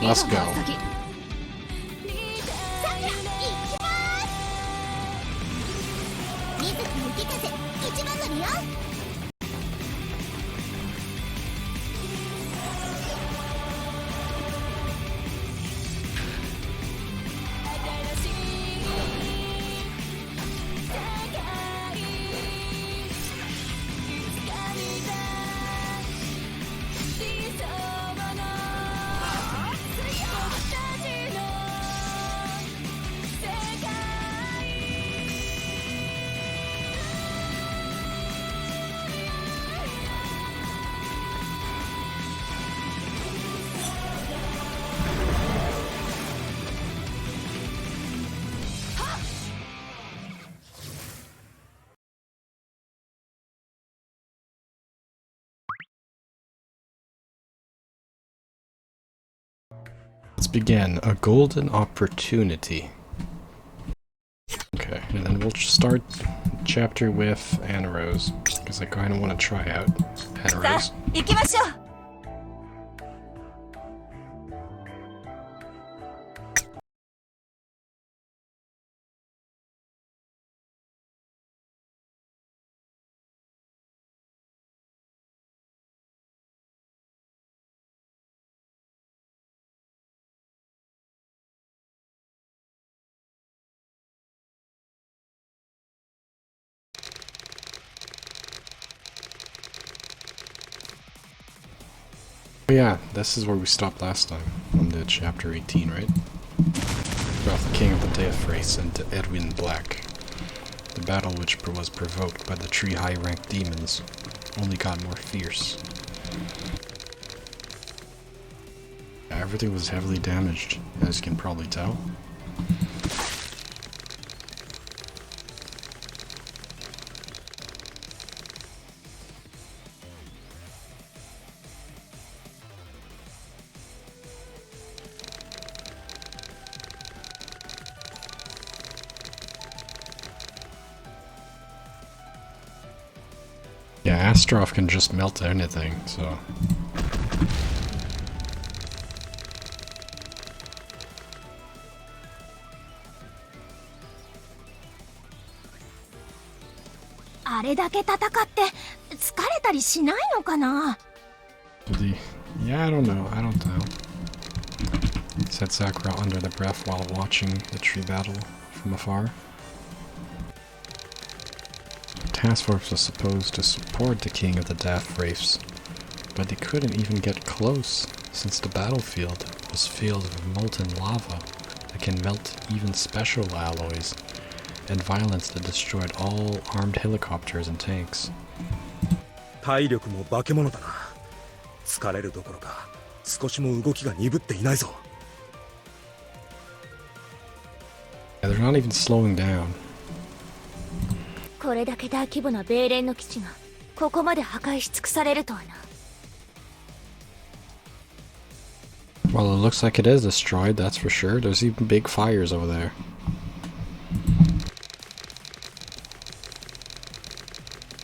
Let's go. Let's begin. A golden opportunity. Okay, and then we'll start chapter with Anna Rose, because I kind of want to try out Anna Rose. Oh yeah, this is where we stopped last time, on the chapter 18, right? About the King of the Death Race and Edwin Black. The battle which was provoked by the three high-ranked demons only got more fierce. Everything was heavily damaged, as you can probably tell. Yeah, Astaroth can just melt anything, so... Yeah, I don't know. Said Sakura under the breath while watching the tree battle from afar. The task force was supposed to support the King of the Death Race, but they couldn't even get close, since the battlefield was filled with molten lava that can melt even special alloys, and violence that destroyed all armed helicopters and tanks. Yeah, they're not even slowing down. Well, it looks like it is destroyed, that's for sure. There's even big fires over there.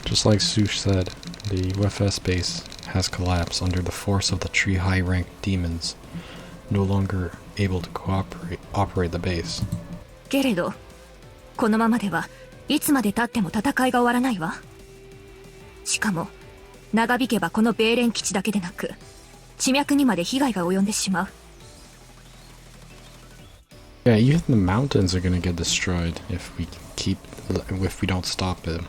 Just like Sush said, the UFS base has collapsed under the force of the three high-ranked demons, no longer able to operate the base. けれど、このままではいつまで経っても戦いが終わらないわ。しかも、長引けばこの米連基地だけでなく、地脈にまで被害が及んでしまう。Yeah, even the mountains are gonna get destroyed if we don't stop them.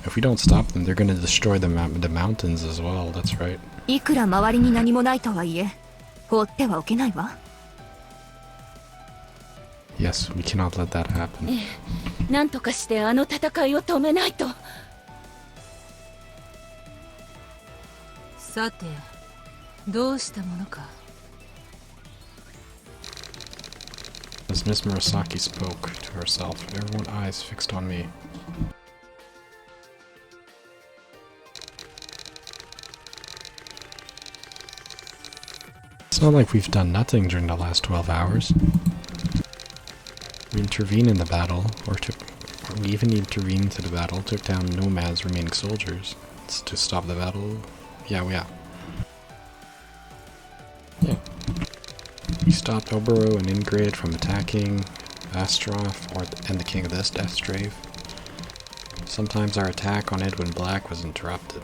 If we don't stop them, they're gonna destroy the mountains as well, that's right. いくら周りに何もないとはいえ、放ってはおけないわ。Yes, we cannot let that happen. なんとかしてあの戦いを止めないと。さて、どうしたものか。As Miss Murasaki spoke to herself, everyone's eyes fixed on me. It's not like we've done nothing during the last 12 hours. We intervene in the battle, We even intervened into the battle, took down Nomad's remaining soldiers to stop the battle. Yeah. We stopped Oboro and Ingrid from attacking Astaroth and the King of the Deathstrave. Sometimes our attack on Edwin Black was interrupted.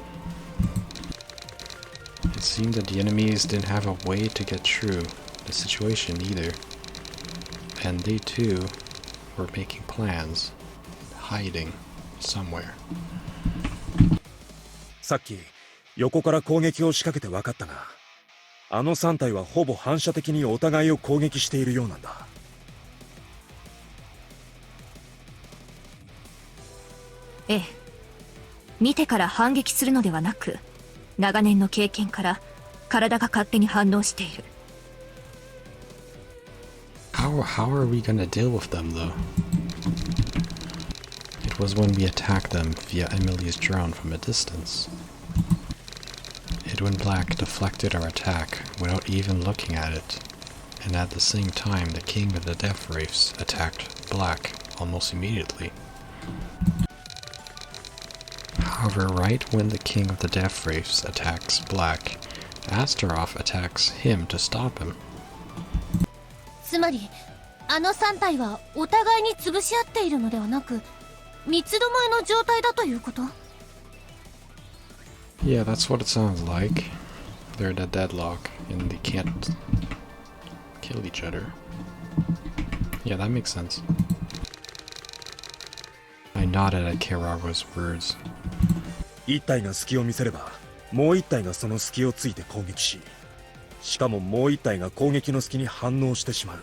It seemed that the enemies didn't have a way to get through the situation either. And they too were making plans, hiding somewhere. さっき横から攻撃を仕掛けて分かったが、あの3体はほぼ反射的にお互いを攻撃しているようなんだ。ええ。見てから反撃するのではなく、長年の経験から体が勝手に反応している。How are we gonna deal with them though? It was when we attacked them via Emily's drone from a distance. Edwin Black deflected our attack without even looking at it, and at the same time the King of the Death Wraiths attacked Black almost immediately. However, right when the King of the Death Wraiths attacks Black, Astaroth attacks him to stop him. つまりあの3体はお互いに潰し合っているのではなく、三つどもえの状態だということ？ Yeah, that's what it sounds like. They're at a deadlock and they can't kill each other. Yeah, that makes sense. I nodded at Kerara's words. 1体が隙を見せれば、もう1体がその隙をついて攻撃し、しかももう1体が攻撃の隙に反応してしまう。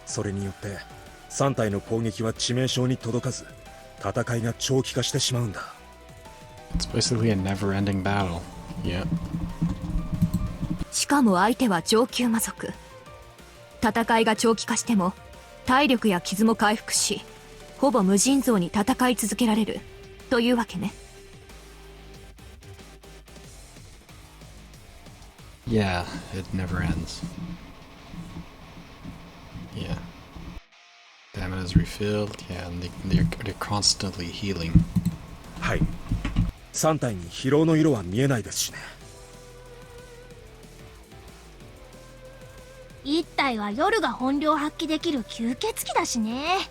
それによって3体の攻撃は致命傷に届かず、戦いが長期化してしまうんだ。It's basically a never-ending battle. Yeah. しかも相手は上級魔族。戦いが長期化しても体力や傷も回復し、ほぼ無尽蔵に戦い続けられるというわけね。Yeah, it never ends. Yeah. Stamina is refilled, yeah, and they're constantly healing. はい。3体に疲労の色は見えないですしね。1体は夜が本領発揮できる吸血鬼だしね。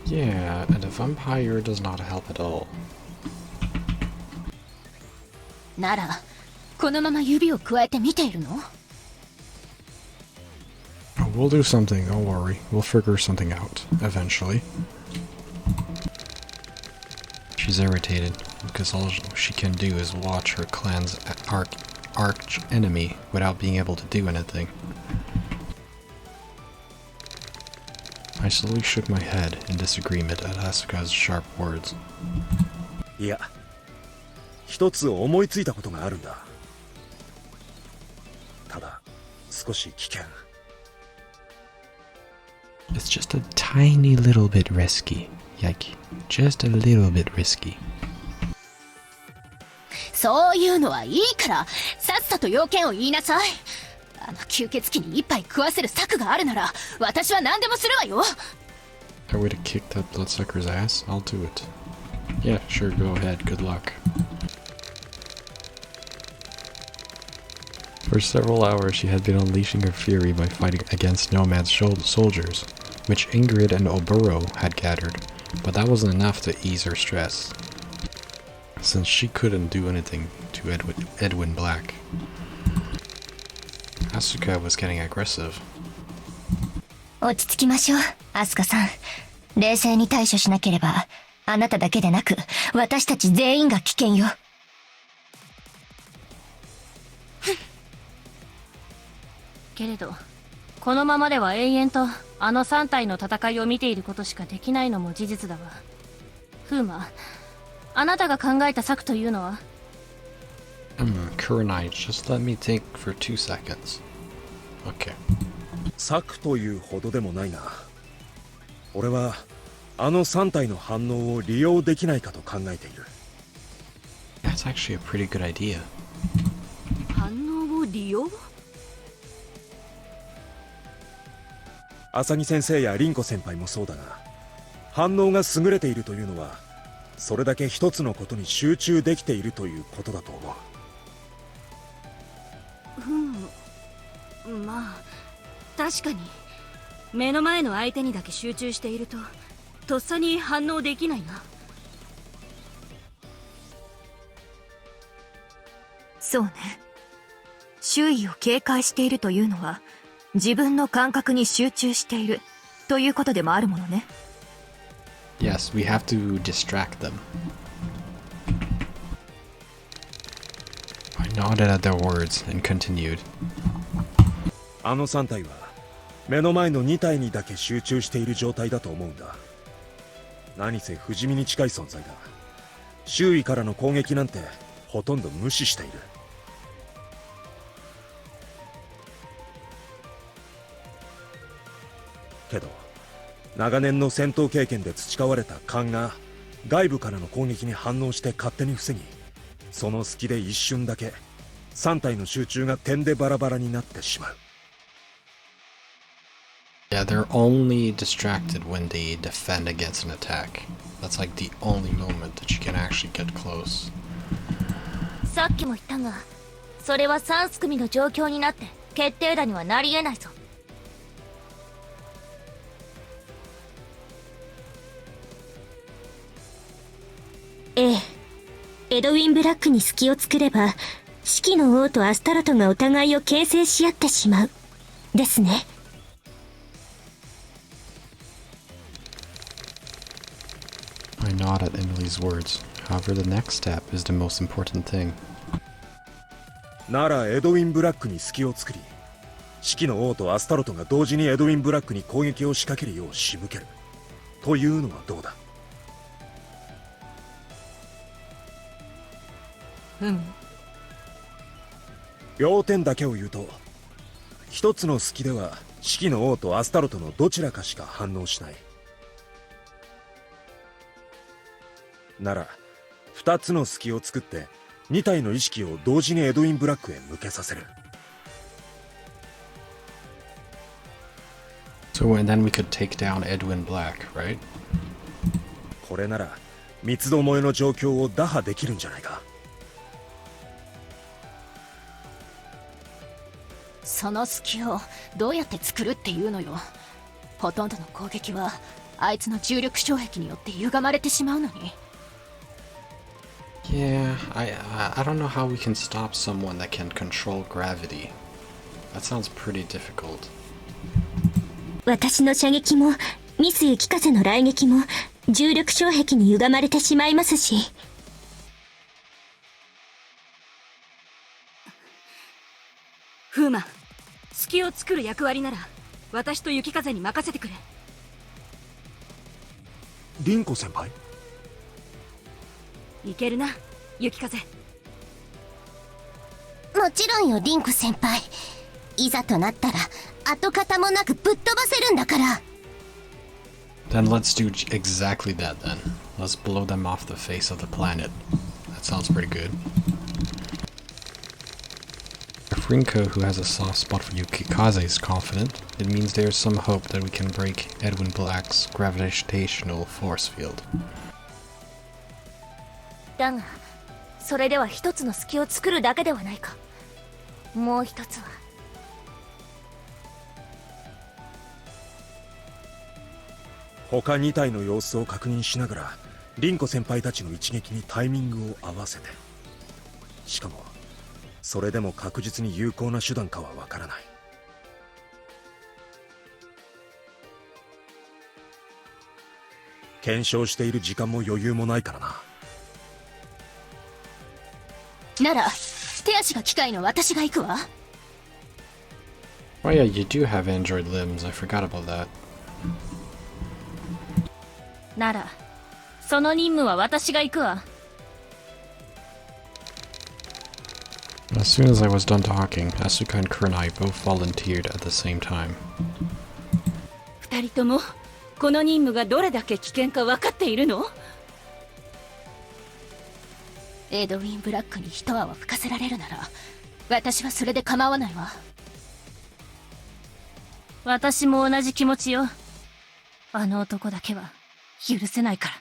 Yeah, and a vampire does not help at all. ならこのまま指をくわえて見ているの？ We'll do something, don't worry. We'll figure something out, eventually. She's irritated, because all she can do is watch her clan's arch enemy without being able to do anything. I slowly shook my head in disagreement at Asuka's sharp words. いや、一つ思いついたことがあるんだ。ただ、少し危険。It's just a tiny little bit risky. Yike. Just a little bit risky. そういうのはいいからさっさと要件を言いなさい。あの吸血鬼に一杯食わせる策があるなら私は何でもするわよ。 A way to kick that bloodsucker's ass? I'll do it. Yeah, sure, go ahead. Good luck. For several hours she had been unleashing her fury by fighting against Nomad's soldiers, which Ingrid and Oboro had gathered, but that wasn't enough to ease her stress, since she couldn't do anything to Edwin Black. Asuka was getting aggressive. 落ち着きましょう、アスカさん。冷静に対処しなければ、あなただけでなく、私たち全員が危険よ。けれどこのままでは永遠とあの3体の戦いを見ていることしかできないのも事実だわ。フーマ、あなたが考えた策というのは？ Kurenai, just let me think for 2 seconds. Okay. 策というほどでもないな。俺はあの3体の反応を利用できないかと考えている。 That's actually a pretty good idea. 反応を利用？浅木先生や凛子先輩もそうだが、反応が優れているというのはそれだけ一つのことに集中できているということだと思う。まあ確かに目の前の相手にだけ集中しているととっさに反応できないな。そうね。周囲を警戒しているというのは自分の感覚に集中しているということでもあるものね。Yes, we have to distract them. I nodded at their words and continued. あの3体は目の前の2体にだけ集中している状態だと思うんだ。何せ不死身に近い存在だ。周囲からの攻撃なんてほとんど無視している。けど長年の戦闘経験で培われた勘が外部からの攻撃に反応して勝手に防ぎ、その隙で一瞬だけ3体の集中が点でバラバラになってしまう。Yeah, they're only distracted when they defend against an attack. That's like the only moment that you can actually get close. さっきも言ったが、それは3組の状況になって決定打にはなり得ないぞ。ええ。エドウィン・ブラックに隙を作れば、四季の王とアスタロトがお互いを牽制し合ってしまう。ですね。I nod at Emily's words. However, the next step is the most important thing. ならエドウィン・ブラックに隙を作り、四季の王とアスタロトが同時にエドウィン・ブラックに攻撃を仕掛けるよう仕向けるというのはどうだ。要点だけを言うと、一つの隙では四季の王とアスタロトのどちらかしか反応しない。なら二つの隙を作って2体の意識を同時にエドウィン・ブラックへ向けさせる。 So and then we could take down Edwin Black, right? これなら密度萌えの状況を打破できるんじゃないか。その隙をどうやって作るっていうのよ。ほとんどの攻撃はあいつの重力障壁によって歪まれてしまうのに。Yeah, I don't know how we can stop someone that can control gravity. That sounds pretty difficult. 私の射撃も、ミス雪風の雷撃も、重力障壁に歪まれてしまいますし。フーマン、隙を作る役割なら私と雪風に任せてくれ。凛子先輩、いけるな、雪風。もちろんよ、リンコ先輩。いざとなったら跡形もなくぶっ飛ばせるんだから。 Then let's do exactly that then. Let's blow them off the face of the planet. That sounds pretty good. If Rinko, who has a soft spot for Yukikaze, is confident, it means there's some hope that we can break Edwin Black's gravitational force field. だが、それでは一つの隙を作るだけではないか。もう一つは。他2体の様子を確認しながら凛子先輩たちの一撃にタイミングを合わせて、しかもそれでも確実に有効な手段かはわからない。検証している時間も余裕もないからな。なら手足が機械の私が行くわ。 Oh yeah, you do have android limbs. I forgot about that. なら、その任務は私が行くわ。As soon as I was done talking, Asuka and Kurenai both volunteered at the same time. 二人ともこの任務がどれだけ危険か分かっているの？エドウィン・ブラックに一泡吹かせられるなら私はそれで構わないわ。私も同じ気持ちよ。あの男だけは許せないから。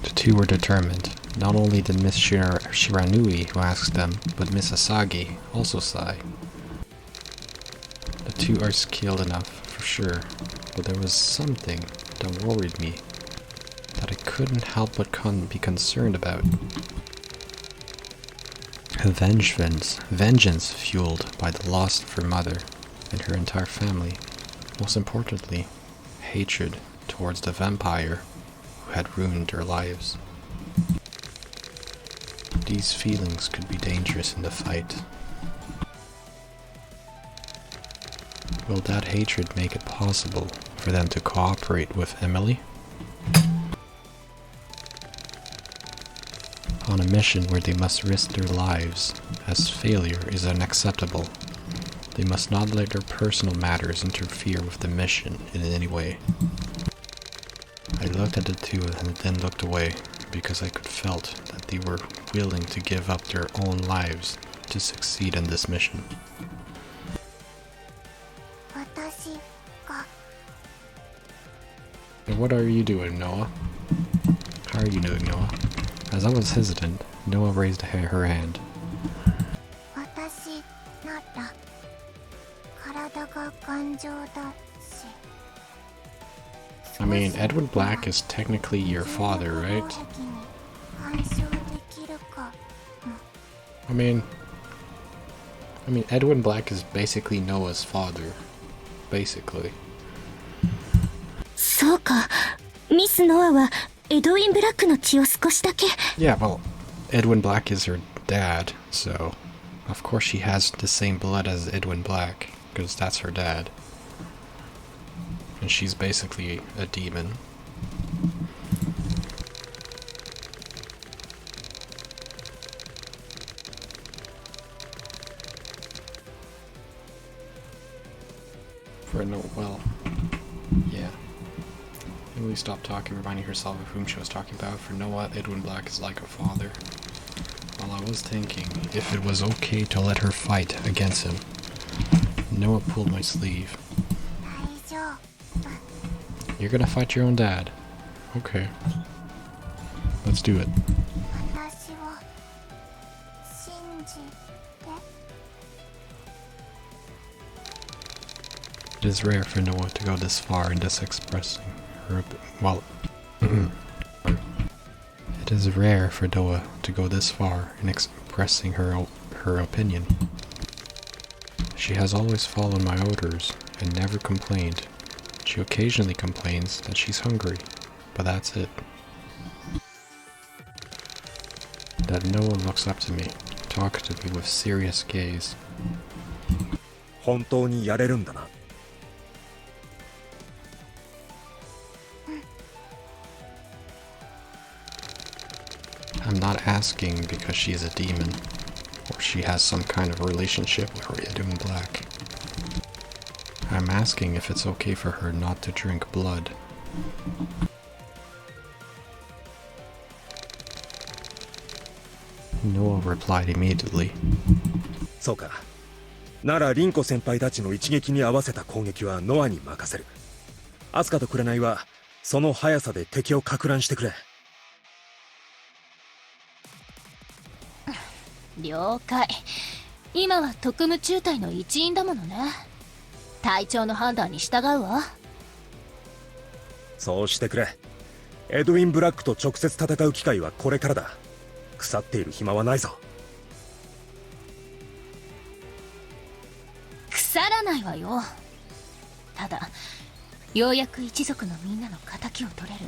The two were determined. Not only did Miss Shiranui, who asked them, but Miss Asagi also sigh. The two are skilled enough, for sure, but there was something that worried me, that I couldn't help but be concerned about. Vengeance fueled by the loss of her mother and her entire family. Most importantly, hatred towards the vampire who had ruined their lives. These feelings could be dangerous in the fight. Will that hatred make it possible for them to cooperate with Emily? On a mission where they must risk their lives, as failure is unacceptable, they must not let their personal matters interfere with the mission in any way. I looked at the two and then looked away, because I could felt that they were willing to give up their own lives to succeed in this mission. And what are you doing, Noah? How are you doing, Noah? As I was hesitant, Noah raised her hand. I mean, Edwin Black is technically your father, right? I mean, Edwin Black is basically Noah's father. Basically. そうか。ミス・ノアはエドウィン・ブラックの血を少しだけ。Yeah, well, Edwin Black is her dad, so of course she has the same blood as Edwin Black, because that's her dad. And she's basically a demon. Well, yeah. Emily stopped talking, reminding herself of whom she was talking about. For Noah, Edwin Black is like a father. While I was thinking if it was okay to let her fight against him, Noah pulled my sleeve. You're gonna fight your own dad? Okay. Let's do it. It is rare for Noah to go this far in this expressing her it is rare for Noah to go this far in expressing her opinion. She has always followed my orders and never complained. She occasionally complains that she's hungry, but that's it. That Noah looks up to me, talks to me with serious gaze. 本当にやれるんだな。I'm not asking because she's a demon, or she has some kind of relationship with Edwin Black. I'm asking if it's okay for her not to drink blood. Noah replied immediately. そうか。なら凛子先輩たちの一撃に合わせた攻撃はノアに任せる。アスカと紅はその速さで敵を撹乱してくれ。了解。今は特務中隊の一員だものね。隊長の判断に従うわ。そうしてくれ。エドウィン・ブラックと直接戦う機会はこれからだ。腐っている暇はないぞ。腐らないわよ。ただようやく一族のみんなの敵を取れる。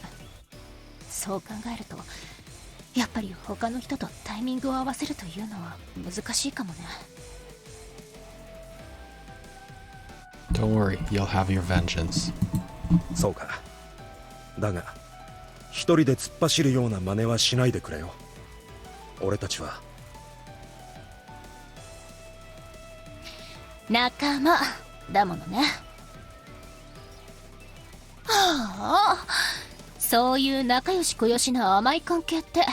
そう考えるとやっぱり他の人とタイミングを合わせるというのは難しいかもね。Don't worry, you'll have your vengeance. そうか。だが一人で突っ走るような真似はしないでくれよ。俺たちは仲間だものね。はあ、そういう仲良しこよしな甘い関係って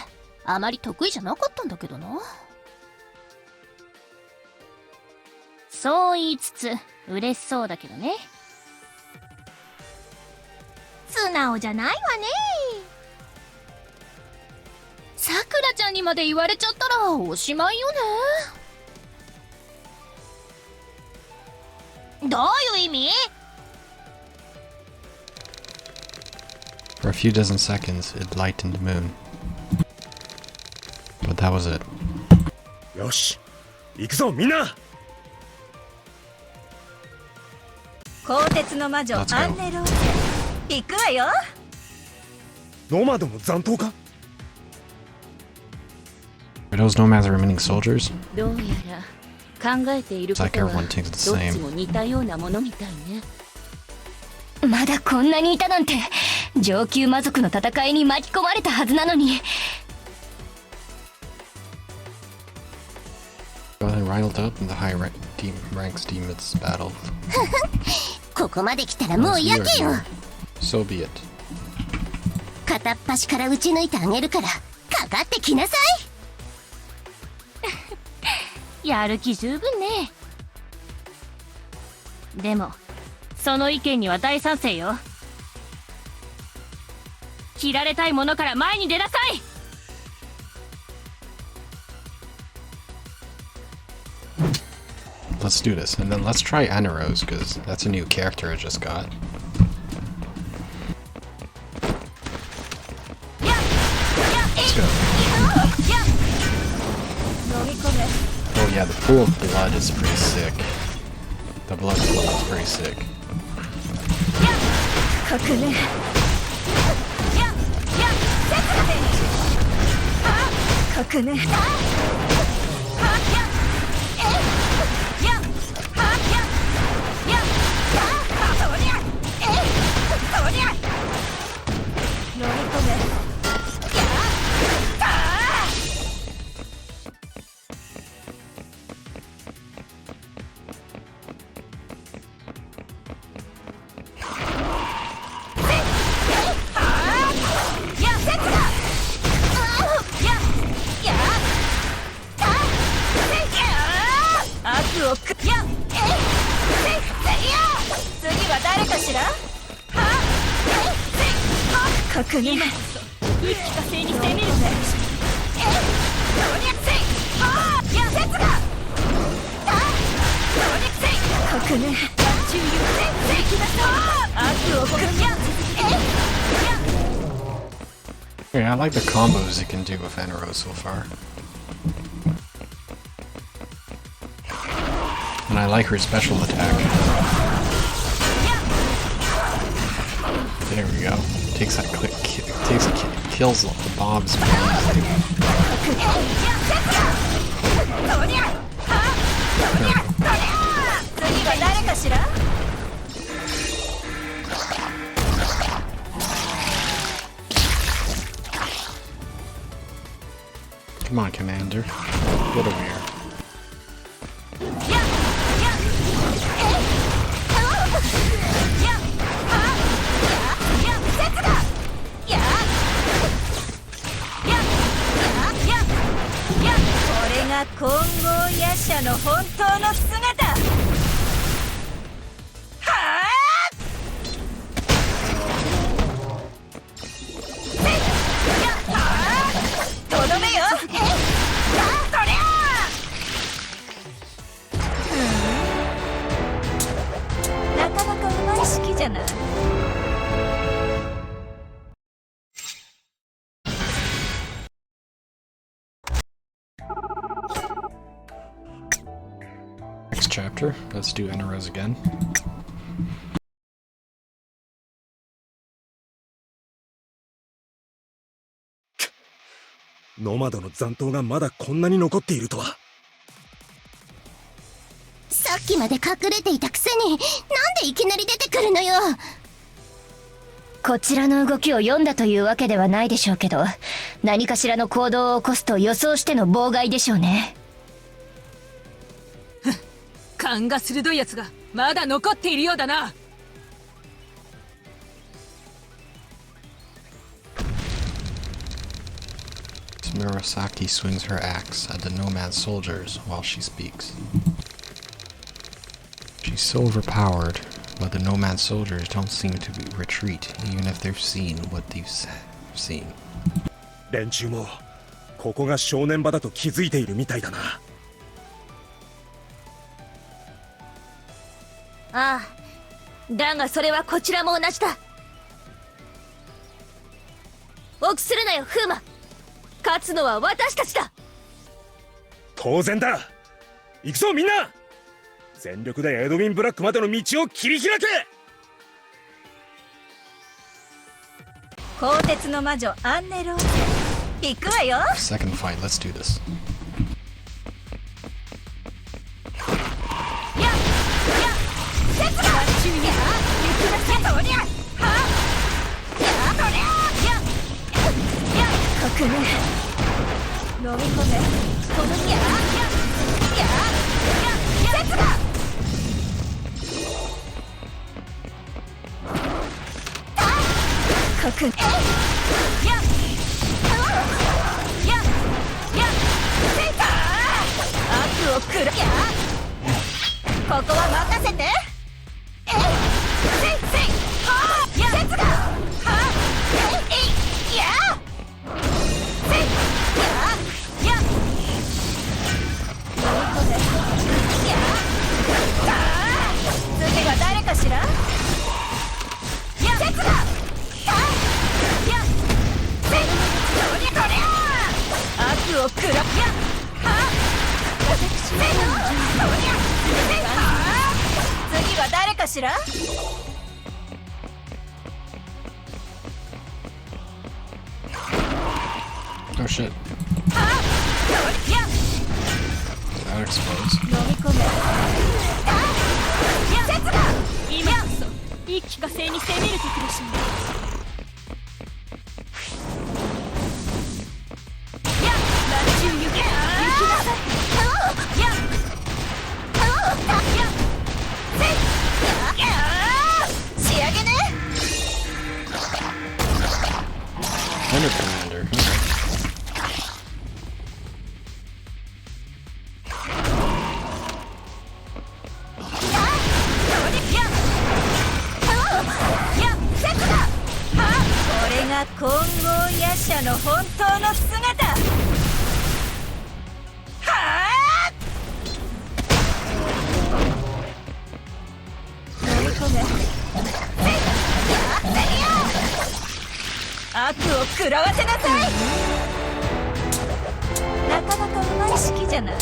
あまり得意じゃなかったんだけどな。そう言いつつ嬉しそうだけどね。素直じゃないわね。さくらちゃんにまで言われちゃったらおしまいよね。どういう意味？ For a few dozen seconds, it lightened the moon. But that was it. よし、行くぞみんな。鋼鉄の魔女 Let's go. アンネローゼ、行くわよ。ノマドの残党か？ Are those nomads remaining soldiers? どうやら考えていることは It's like everyone thinks the どっ same. ちも似たようなものみたいね。まだこんなにいたなんて、上級魔族の戦いに巻き込まれたはずなのに。Well, riled up in the high ranks demons battle. ここまで来たらもう As や you are けよ。 here, so be it. 片っ端から撃ち抜いてあげるからかかってきなさい。やる気十分ね。でもその意見には大賛成よ。切られたいものから前に出なさい。Let's do this, and then let's try Aneros, because that's a new character I just got. Let's go. Oh yeah, the pool of blood is pretty sick. The blood pool is pretty sick. 革命。革命。次は誰かしら？革命。今こそ一気化成にしてみるぜ。革命。悪をこの Yeah, I like the combos you can do with Aneros so far. And I like her special attack. There we go. Takes that click, kills the bombs. 次は誰かしら？ Come on, Commander. Get over here.「混合夜叉の本当の姿」はあ！とどめよ！とりゃ！なかなかうまい式じゃない。Next chapter. Let's do Aneros again. ノマドの残党がまだこんなに残っているとは。さっきまで隠れていたくせになんでいきなり出てくるのよ。こちらの動きを読んだというわけではないでしょうけど、何かしらの行動を起こすと予想しての妨害でしょうね。勘が鋭いやつがまだ残っているようだな。Murasaki swings her axe at the nomad soldiers while she speaks. She's so overpowered, but the nomad soldiers don't seem to retreat, even if they've seen what they've seen. 連中もここが正念場だと気づいているみたいだな。ああ、だがそれはこちらも同じだ。臆するなよ、フーマ。勝つのは私たちだ。当然だ。行くぞみんな。全力でエドウィン・ブラックまでの道を切り開け。鋼鉄の魔女アンネローゼ、行くわよ。 Second fight, let's do this. 飲み込め、このや説が悪を食らここは任せて。説が次は誰かしら。説が悪を食ら次は誰かしら。 Oh shit. That explodes. 飲み込め。今こそ一気呵成に攻める時でしょう。乱中行け、行きなさい。仕上げね。 Thunder Commander. Okay. 混合夜叉の本当の姿。はあ。飲み込め。悪を食らわせなさい。なかなかうまい式じゃない。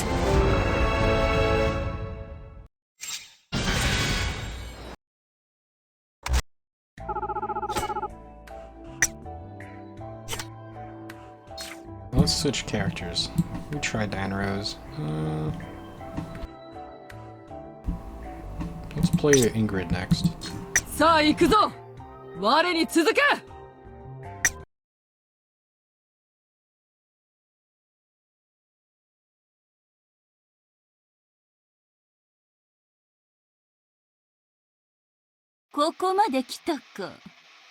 Let's switch characters. We tried Danrose. Let's play Ingrid next. さあ行くぞ。我に続け。 ここまで来たか。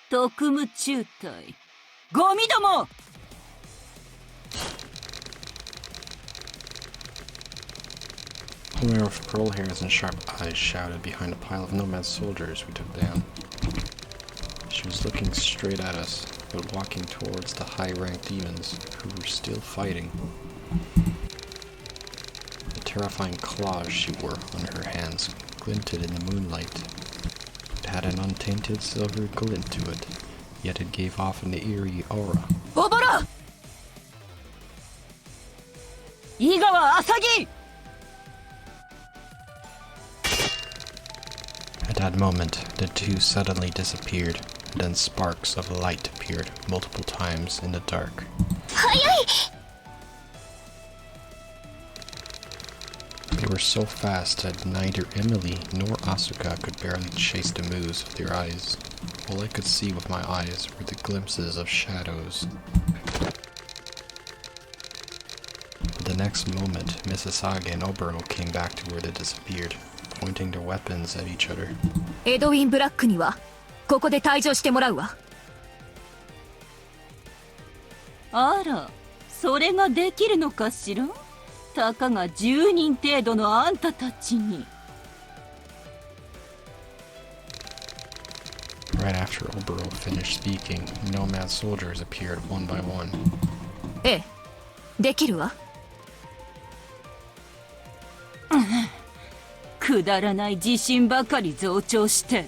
特務中隊。ゴミども。 A pair of pearl hairs and sharp eyes shouted behind a pile of nomad soldiers we took down. She was looking straight at us, but walking towards the high-ranked demons who were still fighting. The terrifying claws she wore on her hands glinted in the moonlight. It had an untainted silver glint to it, yet it gave off an eerie aura. おぼろ。井川浅木。 At that moment, the two suddenly disappeared, and then sparks of light appeared multiple times in the dark. They were so fast that neither Emily nor Asuka could barely chase the moves with their eyes. All I could see with my eyes were the glimpses of shadows. The next moment, Misasagi and Obero came back to where they disappeared, pointing their weapons at each other. エドウィン・ブラックにはここで退場してもらうわ。あら、それができるのかしら。たかが10人程度のあんたたちに。Right after Obero finished speaking, nomad soldiers appeared one by one. ええ、できるわ。くだらない自信ばかり増長して、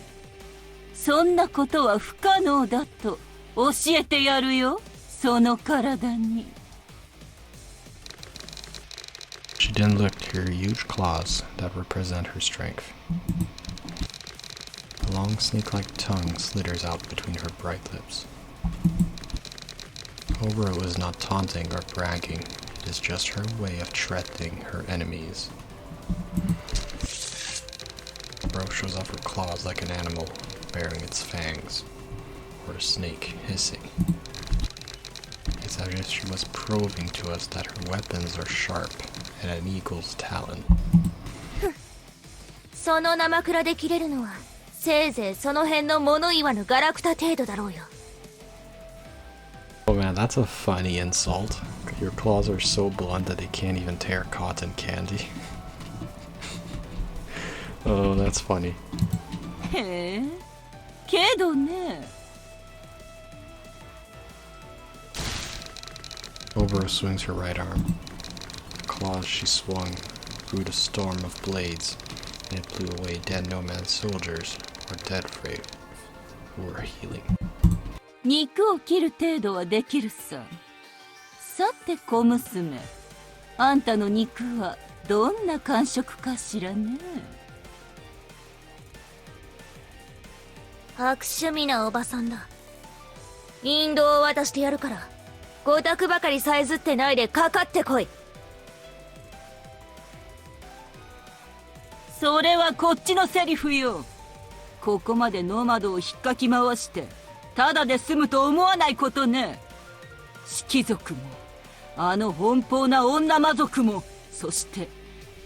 そんなことは不可能だと教えてやるよ、その体に。She then looked at her huge claws that represent her strength. A long snake-like tongue slithers out between her bright lips. Obero is not taunting or bragging, it is just her way of threatening her enemies. Obero shows off her claws like an animal, baring its fangs, or a snake hissing. It's as if she was proving to us that her weapons are sharp and an eagle's talon. その生倉で切れるのはせいぜいその辺の物言わぬガラクタ程度だろうよ。 Oh man, that's a funny insult. Your claws are so blunt that they can't even tear cotton candy. Oh, that's funny. へえ、けどね。Obero swings her right arm. The claws she swung brewed a storm of blades, and it blew away dead nomad soldiers or dead brave who were healing. 肉を切る程度はできるさ。さて小娘、あんたの肉はどんな感触かしらね。悪趣味なおばさんだ。引導を渡してやるから、ごたくばかりさえずってないでかかってこい。それはこっちのセリフよ。ここまでノマドを引っかき回してただで済むと思わないことね。式族もあの奔放な女魔族も、そして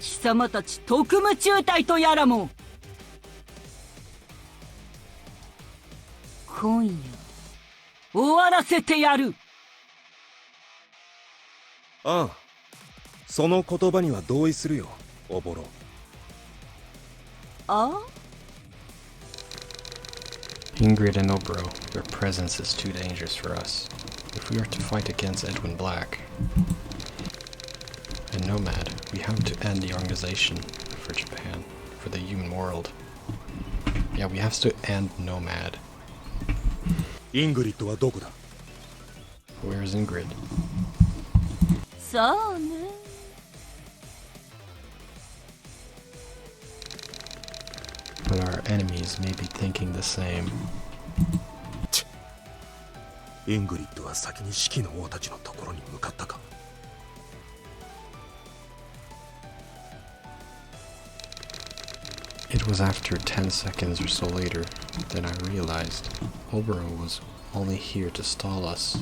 貴様たち特務中隊とやらも、今夜終わらせてやる。ああ、その言葉には同意するよ、おぼろ。あ？ Ingrid and Obero, their presence is too dangerous for us. If we are to fight against Edwin Black and Nomad, we have to end the organization for Japan, for the human world. Yeah, we have to end Nomad. イングリッドはどこだ？ Where is Ingrid? さあね。But our enemies may be thinking the same. イングリッドは先に四季の王たちのところに向かったか。It was after 10 seconds or so later that I realized Obero was only here to stall us.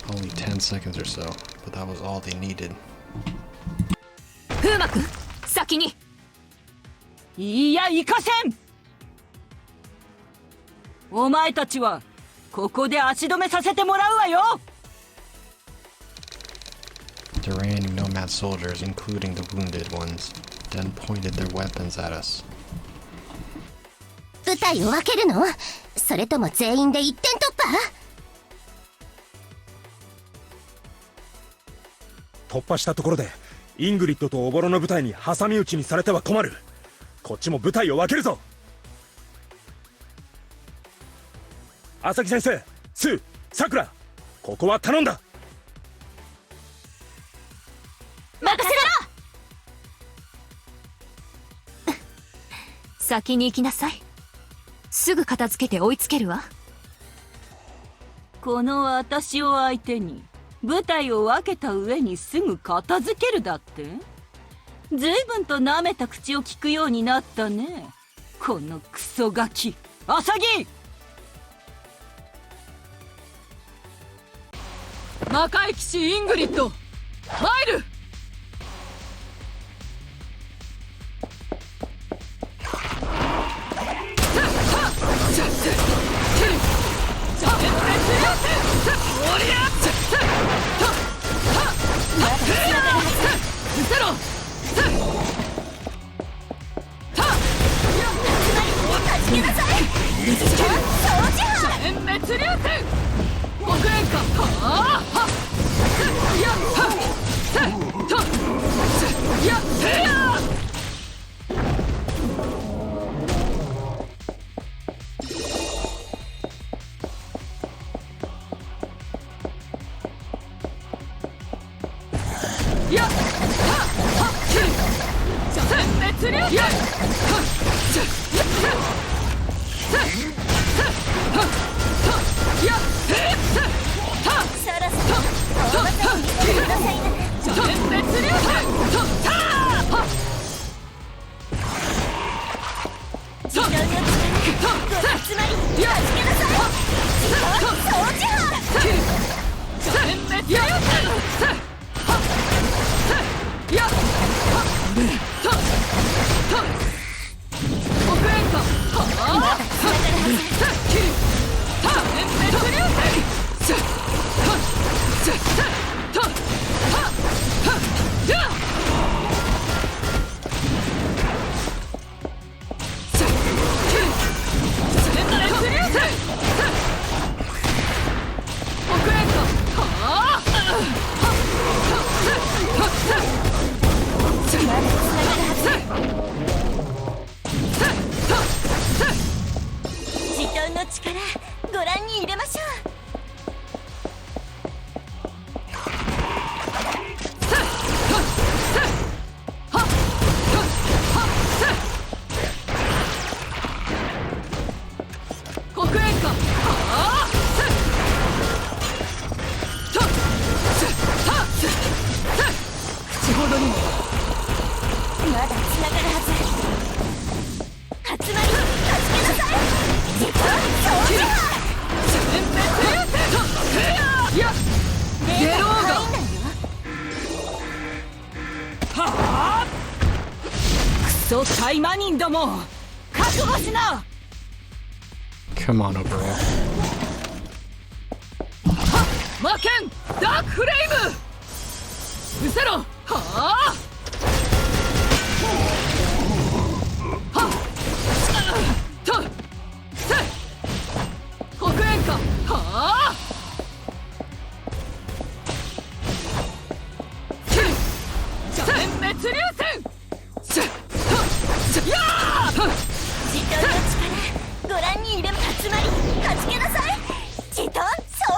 Only 10 seconds or so, but that was all they needed. 風磨君、先に。いや、行かせん。お前たちはここで足止めさせてもらうわよ。 The remaining nomad soldiers, including the wounded ones, then pointed their weapons at us. 部隊を分けるの？それとも全員で一点突破？突破したところでイングリッドとおぼろの部隊に挟み撃ちにされては困る。こっちも部隊を分けるぞ。朝木先生、スー、さくら、ここは頼んだ。任せろ。先に行きなさい。すぐ片付けて追いつけるわ。この私を相手に部隊を分けた上にすぐ片付けるだって？ずいぶんと舐めた口を聞くようになったね。このクソガキアサギ。魔界騎士イングリッド、参る。タイマニンども覚悟しな。 Come on, Obero. 魔剣ダークフレイム伏せろ。はあはっとせ黒煙か。はあ全滅流線やあ自動の力ご覧に入れま集まりはじけなさい。自動掃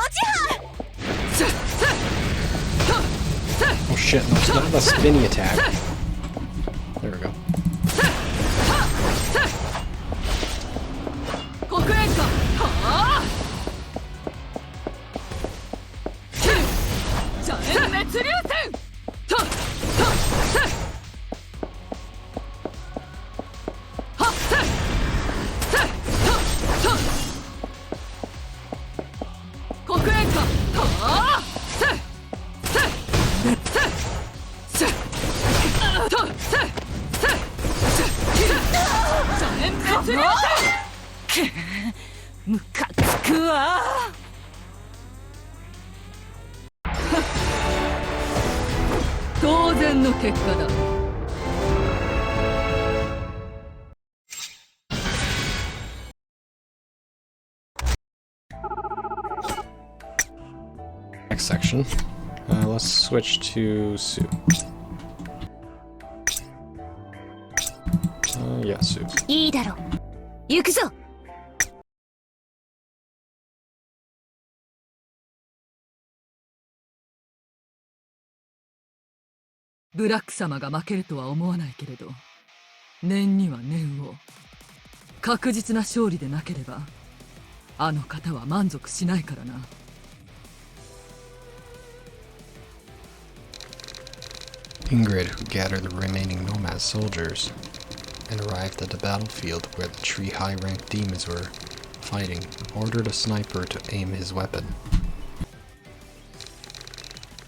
除班 Oh shit, no, it's not a spinny attack. There we go. 黒煙か。はあ邪念滅流線とせはっせ黒煙か。はあせとせ邪念滅流線ムカつくわ。当然の結果だ。Next section. Let's switch to Sue. Yeah, Sue. いいだろう。行くぞ。ブラック様が負けるとは思わないけれど、念には念を。確実な勝利でなければあの方は満足しないからな。Ingrid, who gathered the remaining nomad soldiers and arrived at the battlefield where the three high-ranked demons were fighting, ordered a sniper to aim his weapon.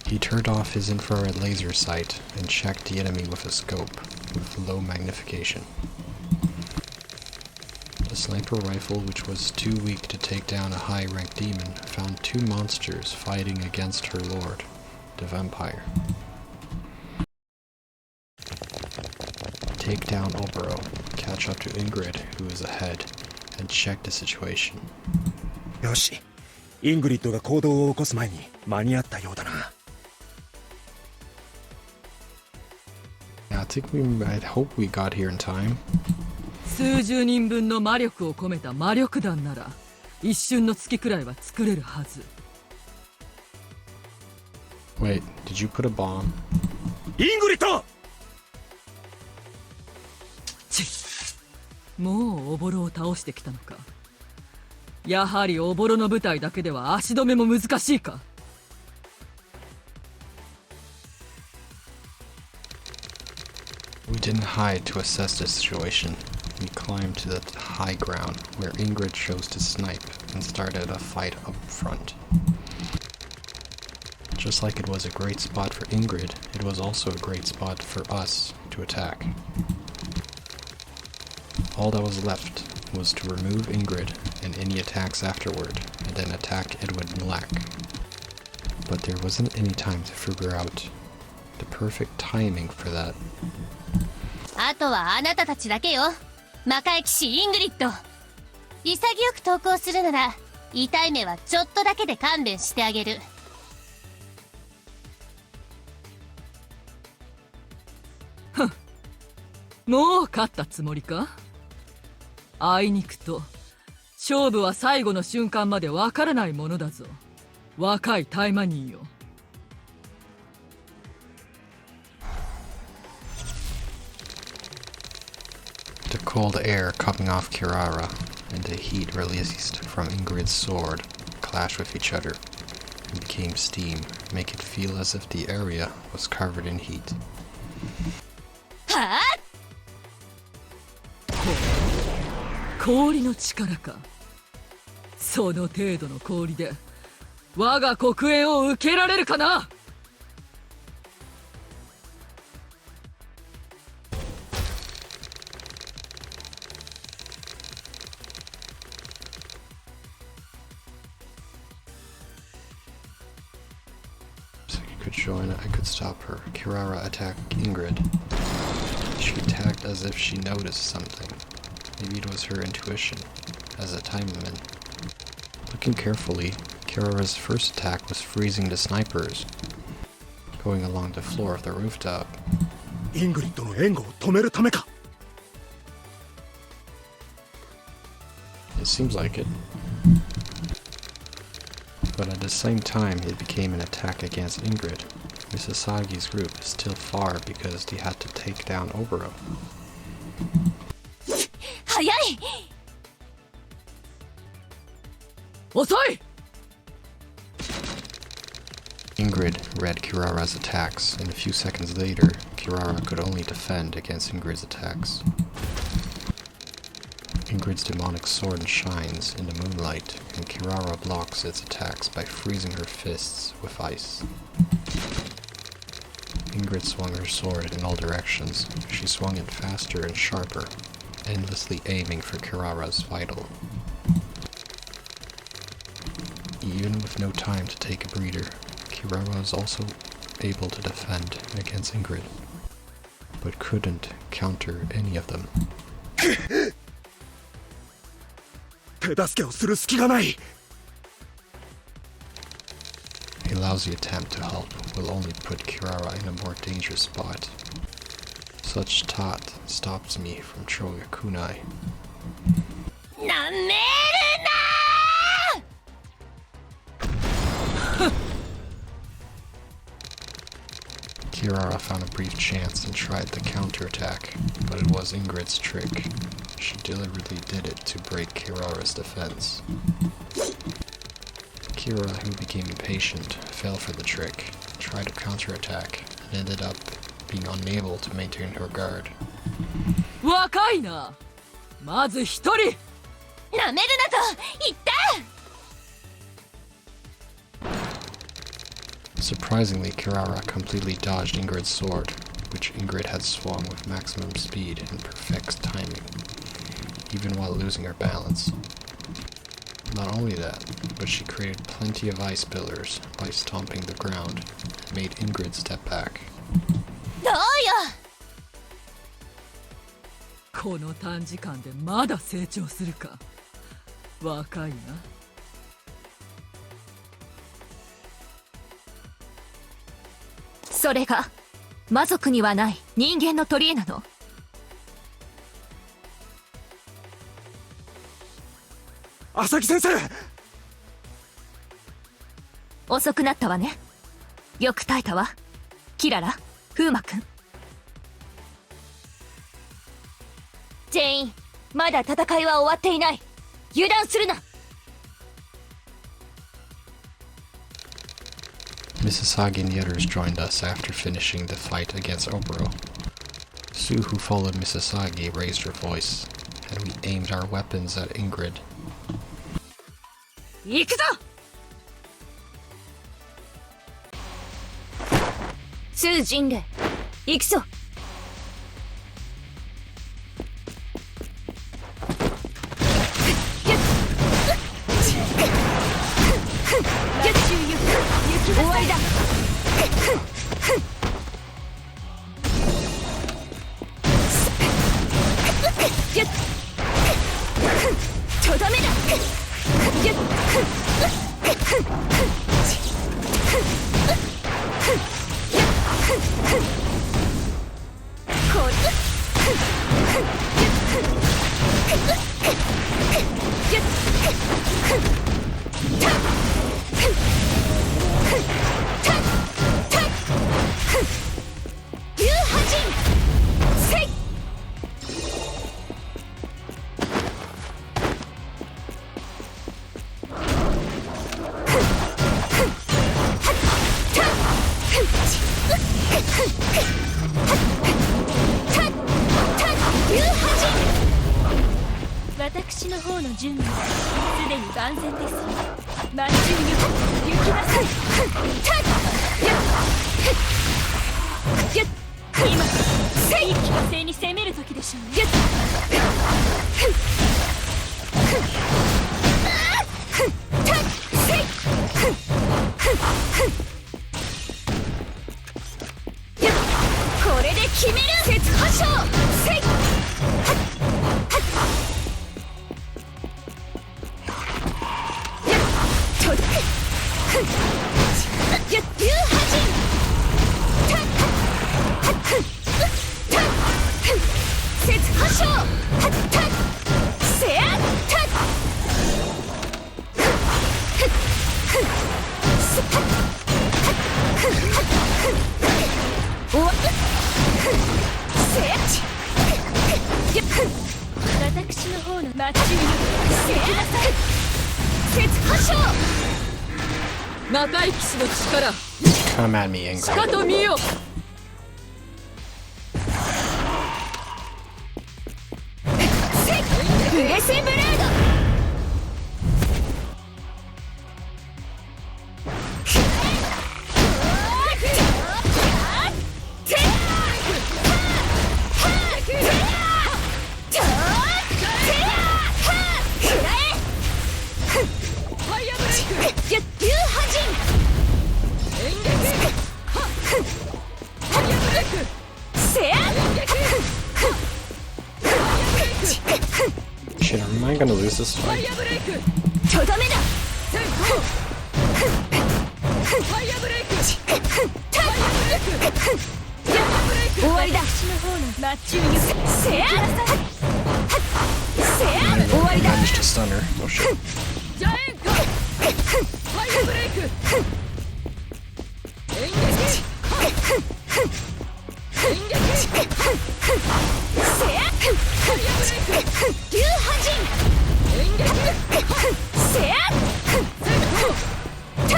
He turned off his infrared laser sight and checked the enemy with a scope with low magnification. The sniper rifle, which was too weak to take down a high-ranked demon, found two monsters fighting against her lord, the vampire. Take down Obero, catch up to Ingrid, who is ahead, and check the situation. よし、イングリッドが行動を起こす前に間に合ったようだな。Yeah, I hope we got here in time. 数十人分の魔力を込めた魔力弾なら一瞬の月くらいは作れるはず。 Wait, did you put a bomb? イングリッド！もうおぼろを倒してきたのか。やはりおぼろの部隊だけでは足止めも難しいか。We didn't hide to assess the situation. We climbed to the high ground where Ingrid chose to snipe and started a fight up front. Just like it was a great spot for Ingrid, it was also a great spot for us to attack. All that was left was to remove Ingrid and any attacks afterward, and then attack Edwin Black. But there wasn't any time to figure out the perfect timing for that. あとはあなたたちだけよ。魔界騎士イングリッド。潔く投降するなら痛い目はちょっとだけで勘弁してあげる。もう勝ったつもりか。あいにくと勝負は最後の瞬間までわからないものだぞ、若いタイマニンよ。The cold air coming off Kirara and the heat released from Ingrid's sword clashed with each other and became steam, make it feel as if the area was covered in heat. はあ、氷の力か。その程度の氷で我が黒煙を受けられるかな。Could join, I could stop her. Kirara attacked Ingrid. She attacked as if she noticed something. Maybe it was her intuition, as a Taimanin. Looking carefully, Kirara's first attack was freezing the snipers, going along the floor of the rooftop. イングリッドの援護を止めるためか。 It seems like it. But at the same time, it became an attack against Ingrid. Misasagi's group is still far because they had to take down Oboro. 早い。遅い。 Ingrid read Kirara's attacks, and a few seconds later, Kirara could only defend against Ingrid's attacks. Ingrid's demonic sword shines in the moonlight, and Kirara blocks its attacks by freezing her fists with ice. Ingrid swung her sword in all directions. She swung it faster and sharper, endlessly aiming for Kirara's vital. Even with no time to take a breather, Kirara was also able to defend against Ingrid, but couldn't counter any of them. 手助けをする隙がない。 A lousy attempt to help will only put Kirara in a more dangerous spot. Such thought stops me from throwing a kunai. なめるな。 Kirara found a brief chance and tried the counterattack, but it was Ingrid's trick. She deliberately did it to break Kirara's defense. Kira, who became impatient, fell for the trick, tried to counterattack, and ended up being unable to maintain her guard. 若いな。まず一人。なめるなと言った。 Surprisingly, Kirara completely dodged Ingrid's sword, which Ingrid had swung with maximum speed and perfect timing, even while losing her balance. Not only that, but she created plenty of ice pillars by stomping the ground and made Ingrid step back. どうよ。この短時間でまだ成長するか。若いな。それが魔族にはない人間の取り柄なの。浅木先生。遅くなったわね。よく耐えたわ。キララ、風磨君。全員まだ戦いは終わっていない。油断するな。 Misasagi and the others joined us after finishing the fight against Oboro. Sue, who followed Misasagi, raised her voice, and we aimed our weapons at Ingrid. 行くぞ。スージンレイ、行くぞ。終わりだ。とどめだ。私の方の準備はすでに万全です。まんじゅう行きなさい。今一気呵成に攻める時でしょうね。これで決める。節破傷。せい。私の方のマッチング行きなさい。節破傷。魔界騎士の力 Come at me, Ingrid. かと見よ。ブレスブレード。Shit, am I gonna lose this fight? とどめだ。終わりだ。私の方のマッチングせや。終わりだ。 Managed to stun her. Oh shit. ジャエンカファイアブレイク演劇演劇せや。ファイアブレイク流波陣。演劇せや。演劇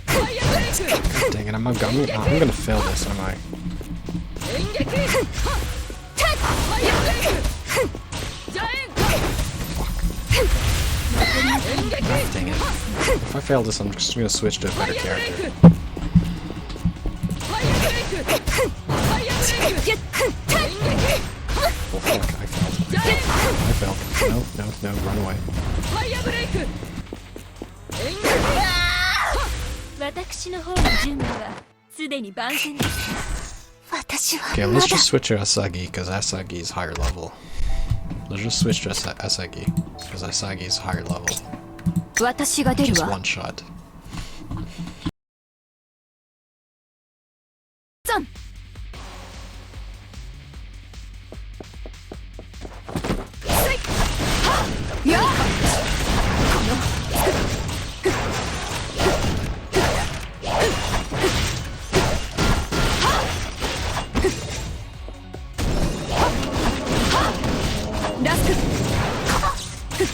ファイアブレイク Dang it, I'm gonna fail this, am I? 演劇ファイアブレイクジャエンカ演劇 Dang it. If I fail this, I'm just gonna switch to a better character. ファイアブレイクファイアブレイク演劇 Oh fuck, I failed. I failed. No, no, no, run away. ファイアブレイク演劇私の方の準備はすでに万全です。私は Okay, ま let's だ。 just switch to Asagi, because Asagi is higher level. Let's just switch to Asagi, because Asagi is higher level. 私が出る Just わ。 one shot.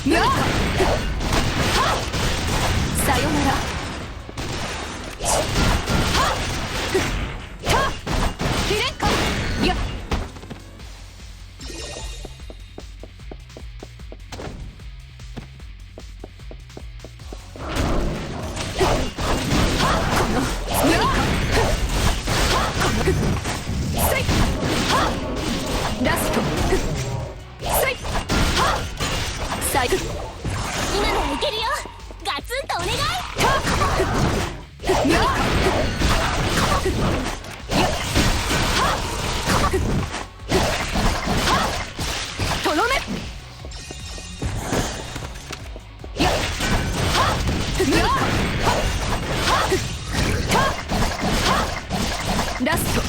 さよなら。切れんか。やっラスト。今ならいけるよ。ガツンとお願い。とどめ。ラスト。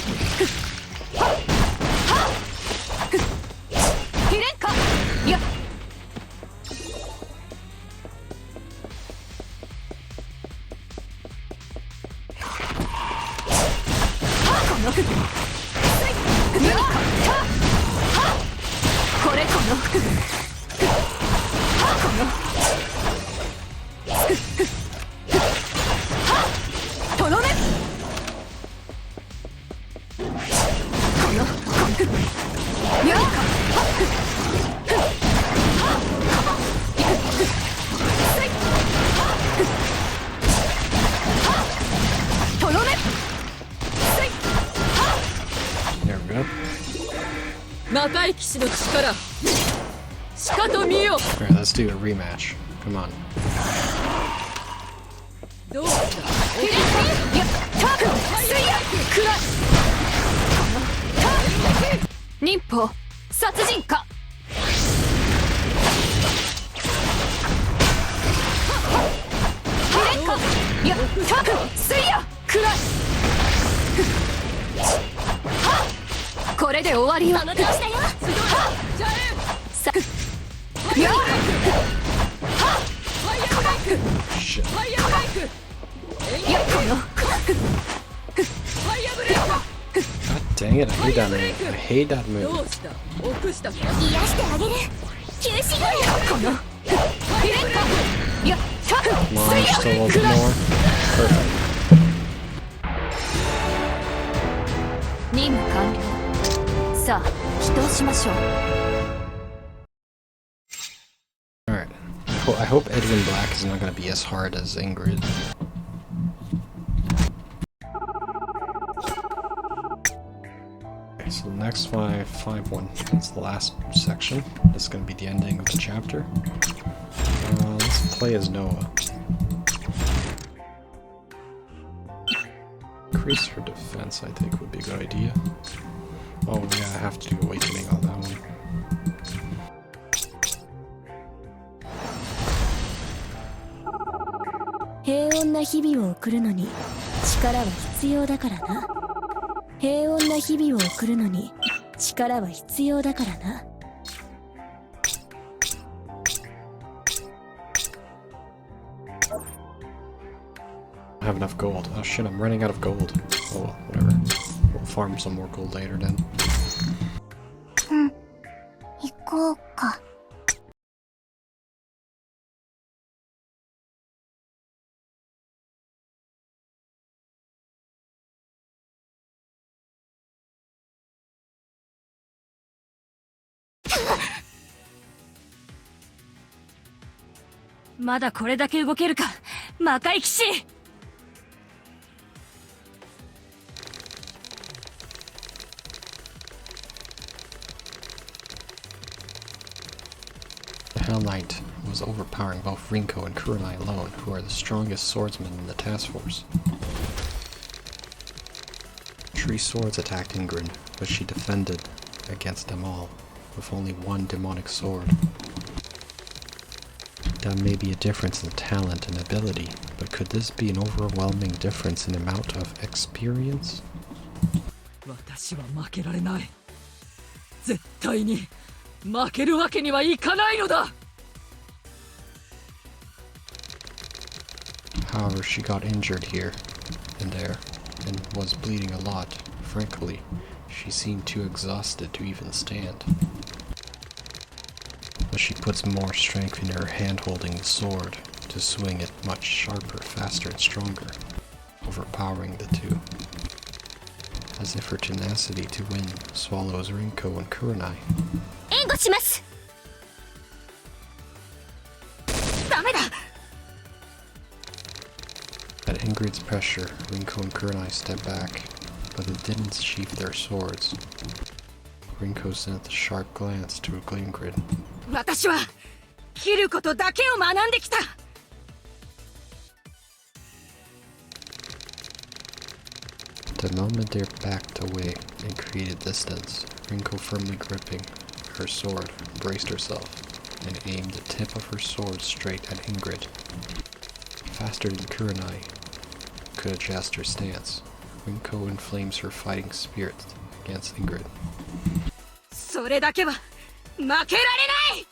切れんか。やっこれこのとどめ。やっとどめ。 There we go. 魔界騎士の力しかと見よ。 Alright, let's do a rematch. Come on. どうした。忍法殺人か。切れんか。やったせいやくらい。これで終わりよ。その調子だよ。さやっ Shit. やっこの God dang it, I hate that move. I hate that ど move. うした。臆したか。癒してあげる。休止後よ。この切れんか。やった Come on, せいや just a little く bit らい。 more. Perfect. 任務完了。さあ起動しましょう。 Alright. I hope Edwin Black is not going to be as hard as Ingrid. Okay, so the next 551, that's the last section. This is going to be the ending of the chapter. Let's play as Noah. Increase her defense, I think, would be a good idea. Oh yeah, I have to do awakening on that one. Peaceful 平穏な日々を送るのに力は必要だからな。平穏な日々を送るのに力は必要だからな。I have enough gold. Oh shit, I'm running out of gold. Oh well, whatever. We'll farm some more gold later then. 行こうか。まだこれだけ動けるか、魔界騎士。The Hell Knight was overpowering both Rinko and Kurenai alone, who are the strongest swordsmen in the task force. 3 swords attacked Ingrid, but she defended against them all, with only 1 demonic sword. That may be a difference in talent and ability, but could this be an overwhelming difference in amount of experience? 私は負けられない。絶対に負けるわけにはいかないのだ。 However, she got injured here and there, and was bleeding a lot. Frankly, she seemed too exhausted to even stand. but she puts more strength in her hand holding the sword to swing it much sharper, faster, and stronger, overpowering the two. As if her tenacity to win swallows Rinko and Kurenai. 援護します。ダメだ。 At Ingrid's pressure, Rinko and Kurenai step back, but they didn't sheath their swords. Rinko sent a sharp glance to Ingrid. 私は切ることだけを学んできた。 The moment they backed away and created distance, Rinko firmly gripping her sword, braced herself, and aimed the tip of her sword straight at Ingrid. Faster than Kurenai could adjust her stance, Rinko inflames her fighting spirit against Ingrid. それだけは負けられない。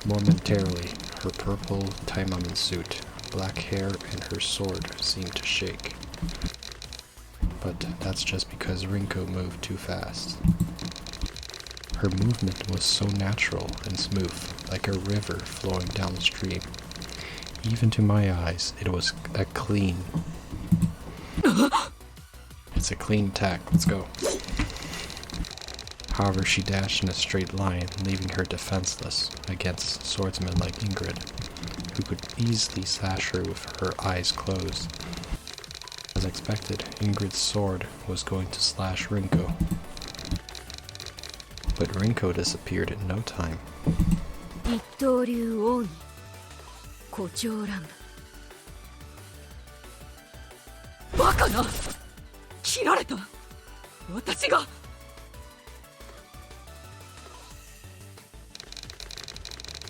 Momentarily, her purple Taimanin suit, black hair, and her sword seemed to shake. But that's just because Rinko moved too fast. Her movement was so natural and smooth, like a river flowing downstream. Even to my eyes, it was a clean... It's a clean attack. Let's go. However, she dashed in a straight line, leaving her defenseless against swordsmen like Ingrid, who could easily slash her with her eyes closed. As expected, Ingrid's sword was going to slash Rinko. But Rinko disappeared in no time. 一刀流王に胡蝶乱舞。バカな。切られた。私が。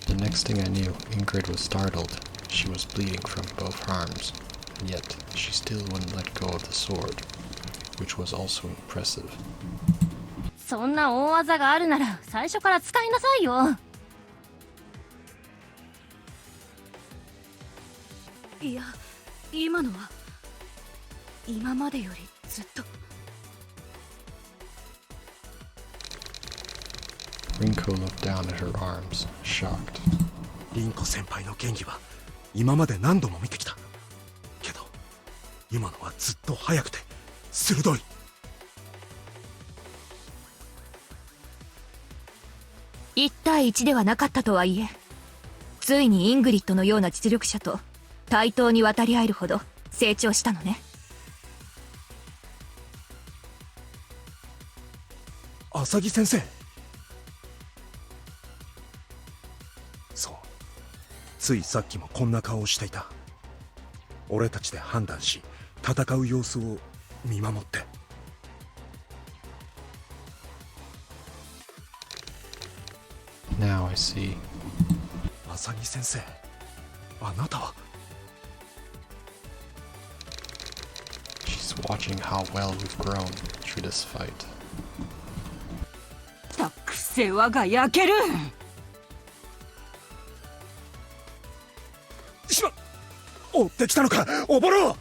The next thing I knew, Ingrid was startled. She was bleeding from both arms, and yet she still wouldn't let go of the sword, which was also impressive. そんな大技があるなら最初から使いなさいよ。いや、今のは今までよりずっと。 Rinko looked down at her arms, shocked. リンコ先輩の剣技は今まで何度も見てきた。けど今のはずっと速くて鋭い。 1対1ではなかったとはいえ、ついにイングリッドのような実力者と対等に渡り合えるほど成長したのね。浅木先生。そう、ついさっきもこんな顔をしていた。俺たちで判断し戦う様子を見守って。 Now I see. 浅木先生、あなたは。 She's watching how well we've grown through this fight. たく世話が焼ける。しまっ、追ってきたのか、おぼろ。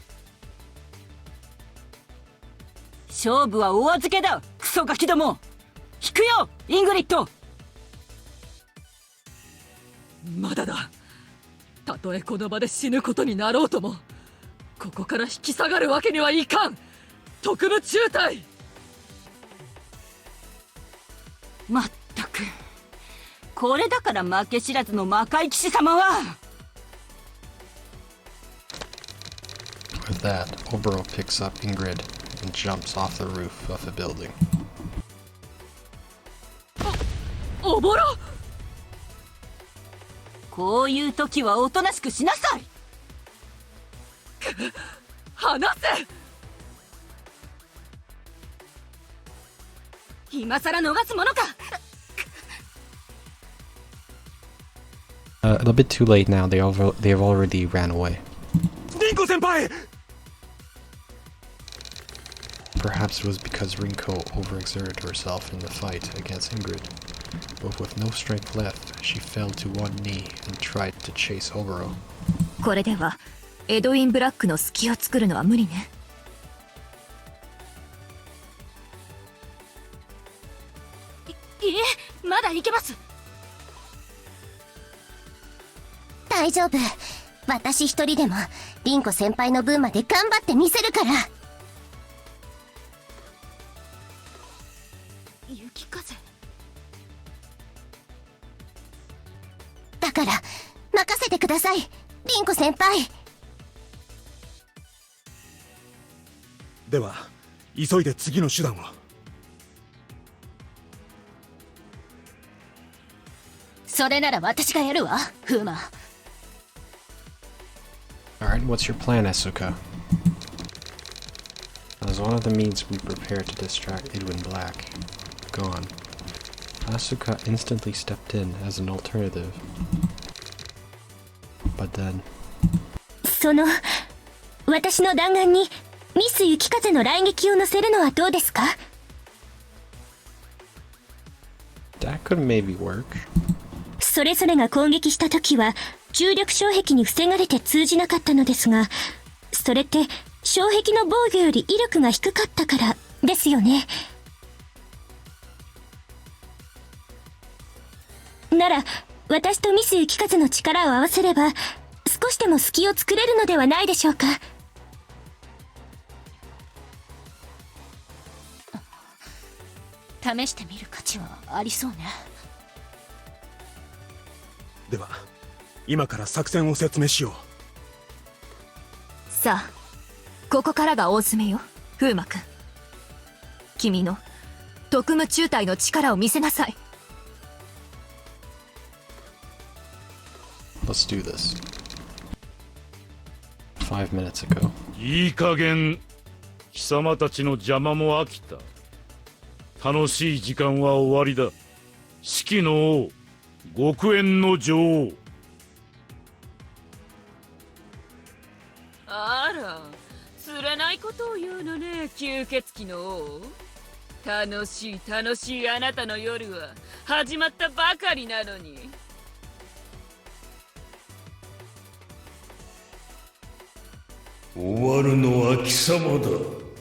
勝負はお預けだ、クソガキども。引くよ、イングリッド。 まだだ。たとえこの場で死ぬことになろうとも、ここから引き下がるわけにはいかん。特務中隊。まったく、これだから負け知らずの魔界騎士様は。 With that, Oboro picks up Ingrid and jumps off the roof of the building. おぼろ。 こういう時はおとなしくしなさい。離せ。今さら逃すものか。A little bit too late now. They've already ran away. リンコ先輩。 Perhaps it was because Rinko overexerted herself in the fight against Ingrid. But with no strength left, she fell to one knee and tried to chase Oboro. これではエドウィン・ブラックの隙を作るのは無理ね。いえ、まだいけます。大丈夫。私一人でも凛子先輩の分まで頑張ってみせるから。雪風。だから任せてください、凛子先輩。では急いで次の手段を。それなら私がやるわ、フーマ。Alright, what's your plan, Asuka? As one of the means we prepare to distract Edwin Black gone, Asuka instantly stepped in as an alternative. But then... その、私の弾丸にミス雪風の雷撃を乗せるのはどうですか？ That could maybe work. それぞれが攻撃した時は重力障壁に防がれて通じなかったのですが、それって障壁の防御より威力が低かったからですよね。なら私とミス雪風の力を合わせれば少しでも隙を作れるのではないでしょうか。試してみる価値はありそうね。では今から作戦を説明しよう。さあ、ここからが大詰めよ、風磨君。君の特務中隊の力を見せなさい。Let's do this. 5 minutes ago. いい加減貴様たちの邪魔も飽きた。楽しい時間は終わりだ。四季の王、極縁の女王。あら、釣れないことを言うのね、吸血鬼の王。楽しい楽しいあなたの夜は始まったばかりなのに。終わるのは貴様だ、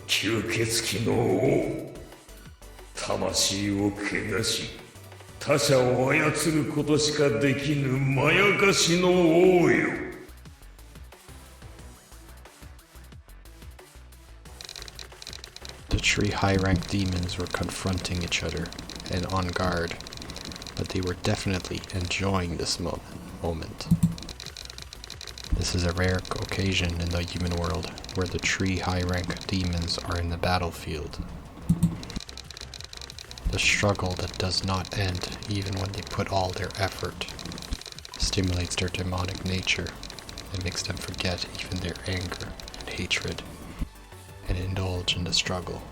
吸血鬼の王。魂を汚し他者を操ることしかできぬまやかしの王よ。The three high-ranked demons were confronting each other and on guard, but they were definitely enjoying this moment. This is a rare occasion in the human world where the three high-ranked demons are in the battlefield. The struggle that does not end even when they put all their effort stimulates their demonic nature and makes them forget even their anger and hatred and indulge in the struggle.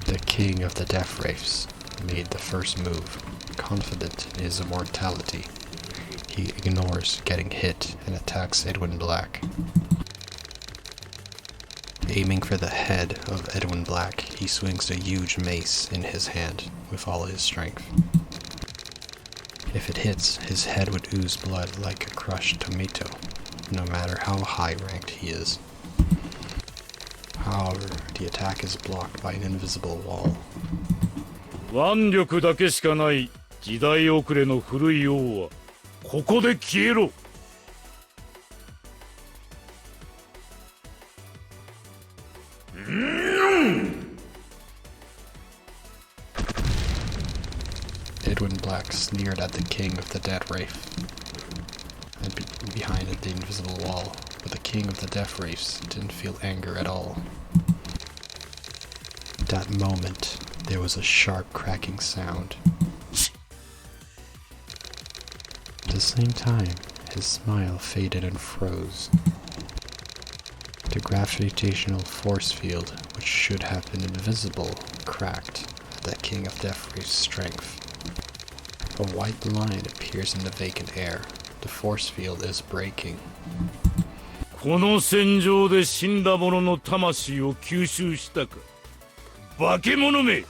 The king of the Death Wraiths made the first move, confident in his immortality. He ignores getting hit and attacks Edwin Black. Aiming for the head of Edwin Black, he swings a huge mace in his hand with all his strength. If it hits, his head would ooze blood like a crushed tomato, no matter how high-ranked he is. However, the attack is blocked by an invisible wall. 腕力だけしかない時代遅れの古い王はここで消えろ。Edwin Black sneered at the king of the Death Wraith, and behind the invisible wall, but the king of the Death Wraiths didn't feel anger at all. At that moment, there was a sharp cracking sound. At the same time, his smile faded and froze. The gravitational force field, which should have been invisible, cracked at the king of Death Wraith's strength. A white line appears in the vacant air. The force field is breaking. この戦場で死んだ者の魂を吸収したか。化け物め。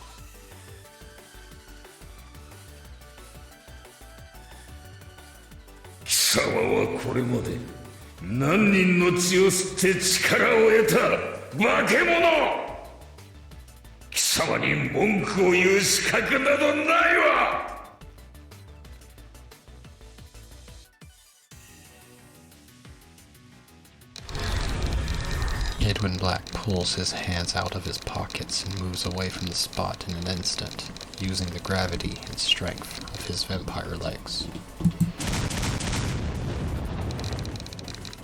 貴様はこれまで何人の血を吸って力を得た化け物。貴様に文句を言う資格などないわ。Edwin Black pulls his hands out of his pockets and moves away from the spot in an instant, using the gravity and strength of his vampire legs.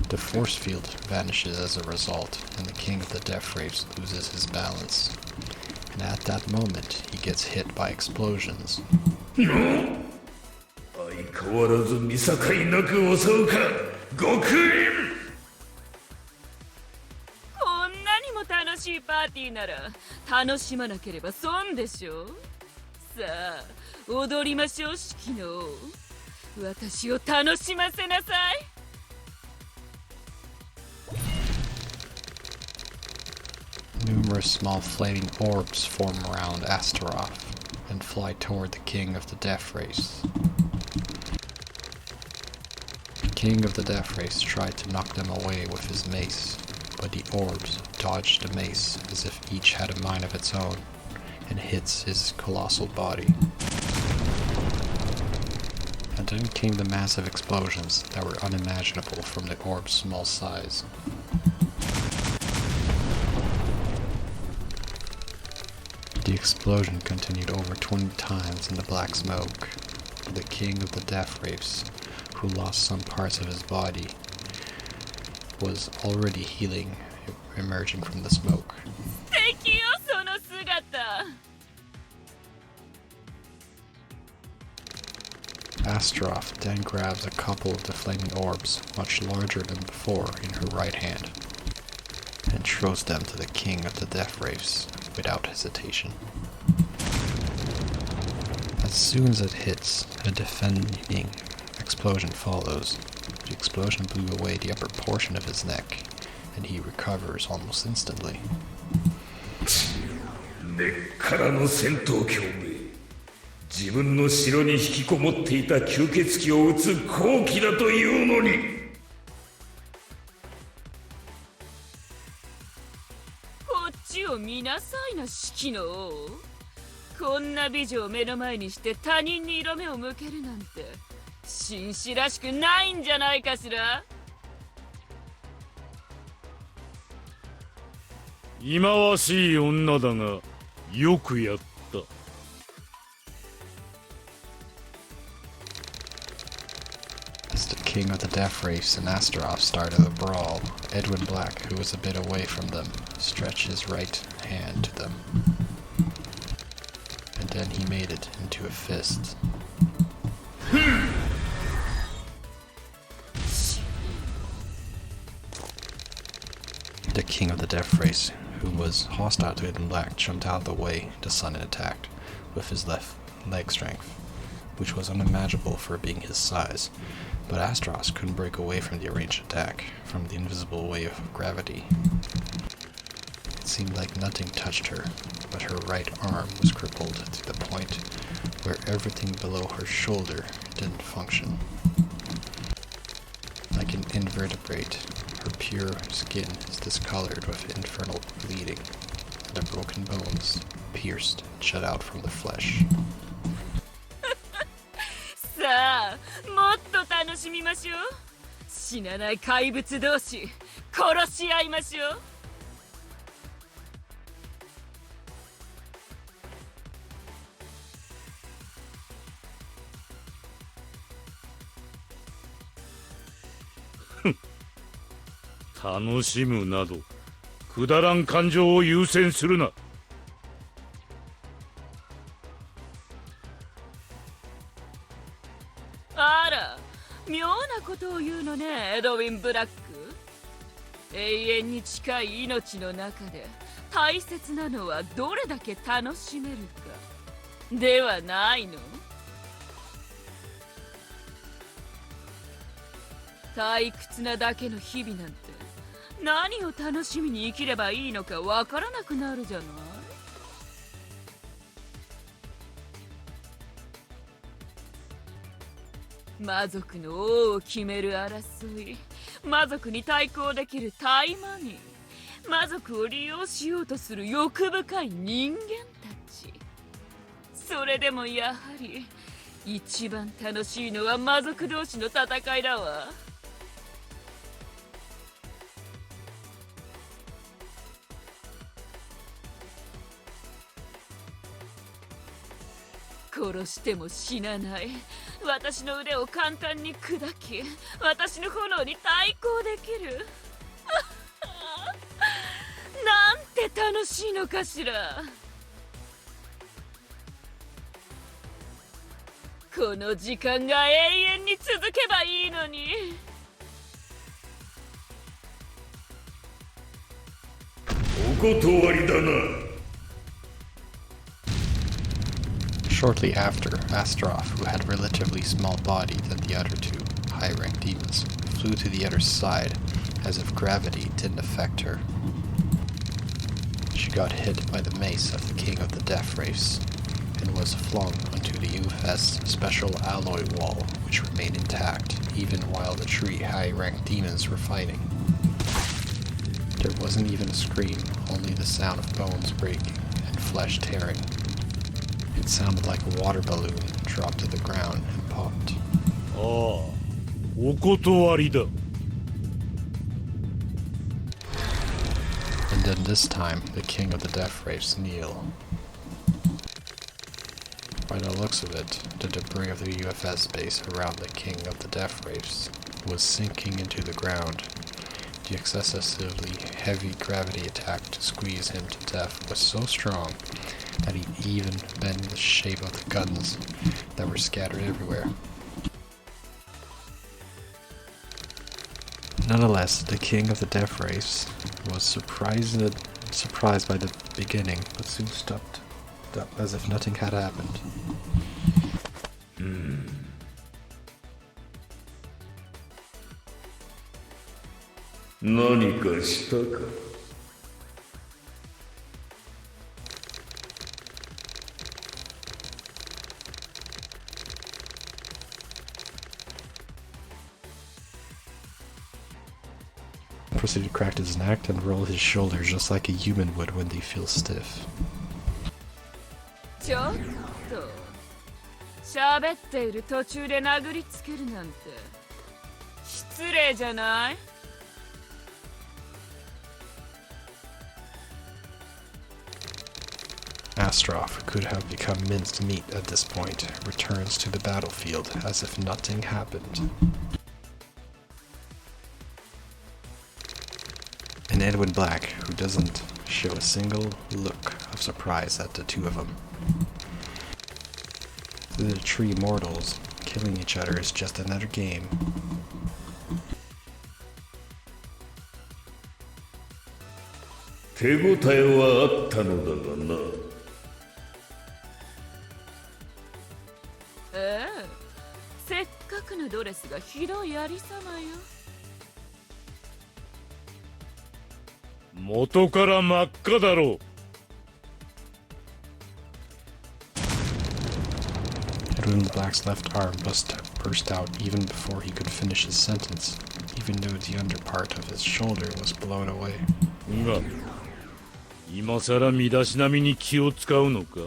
The force field vanishes as a result, and the King of the Death Wraiths loses his balance. And at that moment, he gets hit by explosions. 相変わらず見境なく襲うか、極印。こんなにも楽しいパーティーなら楽しまなければ損でしょ。さあ踊りましょう、四季の王。私を楽しませなさい。Numerous small flaming orbs form around Astaroth and fly toward the King of the Death Race. The King of the Death Race tried to knock them away with his mace, but the orbs dodged the mace as if each had a mind of its own and hits his colossal body. And then came the massive explosions that were unimaginable from the orb's small size. The explosion continued over 20 times in the black smoke. The King of the Death Wraiths, who lost some parts of his body, was already healing, emerging from the smoke. Astaroth then grabs a couple of the flaming orbs, much larger than before, in her right hand, and throws them to the King of the Death Wraiths without hesitation. As soon as it hits, a deafening explosion follows. The explosion blew away the upper portion of his neck, and he recovers almost instantly. 根っからの戦闘狂め。自分の城に引きこもっていた吸血鬼を撃つ好機だというのに。こっちを見なさいな、四季の王。こんな美女を目の前にして他人に色目を向けるなんて紳士らしくないんじゃないかしら。忌まわしい女だがよくやった。As the King of the Death Wraiths and Astaroth started a brawl, Edwin Black, who was a bit away from them, stretched his right hand to them. And then he made it into a fist. The King of the Death Race, who was hostile to Edwin Black, jumped out of the way the sun and attacked with his left leg strength, which was unimaginable for being his size. But Astaroth couldn't break away from the arranged attack, from the invisible wave of gravity. It seemed like nothing touched her, but her right arm was crippled to the point where everything below her shoulder didn't function. Like an invertebrate, her pure skin is discolored with infernal bleeding, and the broken bones pierced and shut out from the flesh. さあ、もっと楽しみましょう。死なない怪物同士、殺し合いましょう。楽しむなどくだらん感情を優先するな。あら、妙なことを言うのね、エドウィン・ブラック。永遠に近い命の中で大切なのはどれだけ楽しめるかではないの？退屈なだけの日々なんて何を楽しみに生きればいいのかわからなくなるじゃない。魔族の王を決める争い、魔族に対抗できるタイマニン、魔族を利用しようとする欲深い人間たち。それでもやはり一番楽しいのは魔族同士の戦いだわ。殺しても死なない私の腕を簡単に砕き、私の炎に対抗できるなんて楽しいのかしら。この時間が永遠に続けばいいのに。お断りだな。Shortly after, Astaroth, who had a relatively small body than the other two high-ranked demons, flew to the other side, as if gravity didn't affect her. She got hit by the mace of the King of the Death Race, and was flung onto the UFS special alloy wall, which remained intact, even while the three high-ranked demons were fighting. There wasn't even a scream, only the sound of bones breaking and flesh tearing. It sounded like a water balloon dropped to the ground and popped. ああ、お断りだ。And then this time, the King of the Death Race kneel. By the looks of it, the debris of the UFS base around the King of the Death Race was sinking into the ground. The excessively heavy gravity attack to squeeze him to death was so strong that he even bent the shape of the guns that were scattered everywhere. Nonetheless, the King of the Death Race was surprised by the beginning, but soon stopped up as if nothing had happened. 何かしたか。Proceeded to crack his neck and roll his shoulders just like a human would when they feel stiff. ちょっと喋っている途中で殴りつけるなんて失礼じゃない？ Astaroth, who could have become minced meat at this point, returns to the battlefield as if nothing happened. And Edwin Black, who doesn't show a single look of surprise at the two of them. To the three mortals, killing each other is just another game. 手応えはあったのだがな。せっかくのドレスがひどいありさまよ。元から真っ赤だろう。Edwin Black's left arm must have burst out even before he could finish his sentence, even though the underpart of his shoulder was blown away. が、今さら身だしなみに気を使うのか？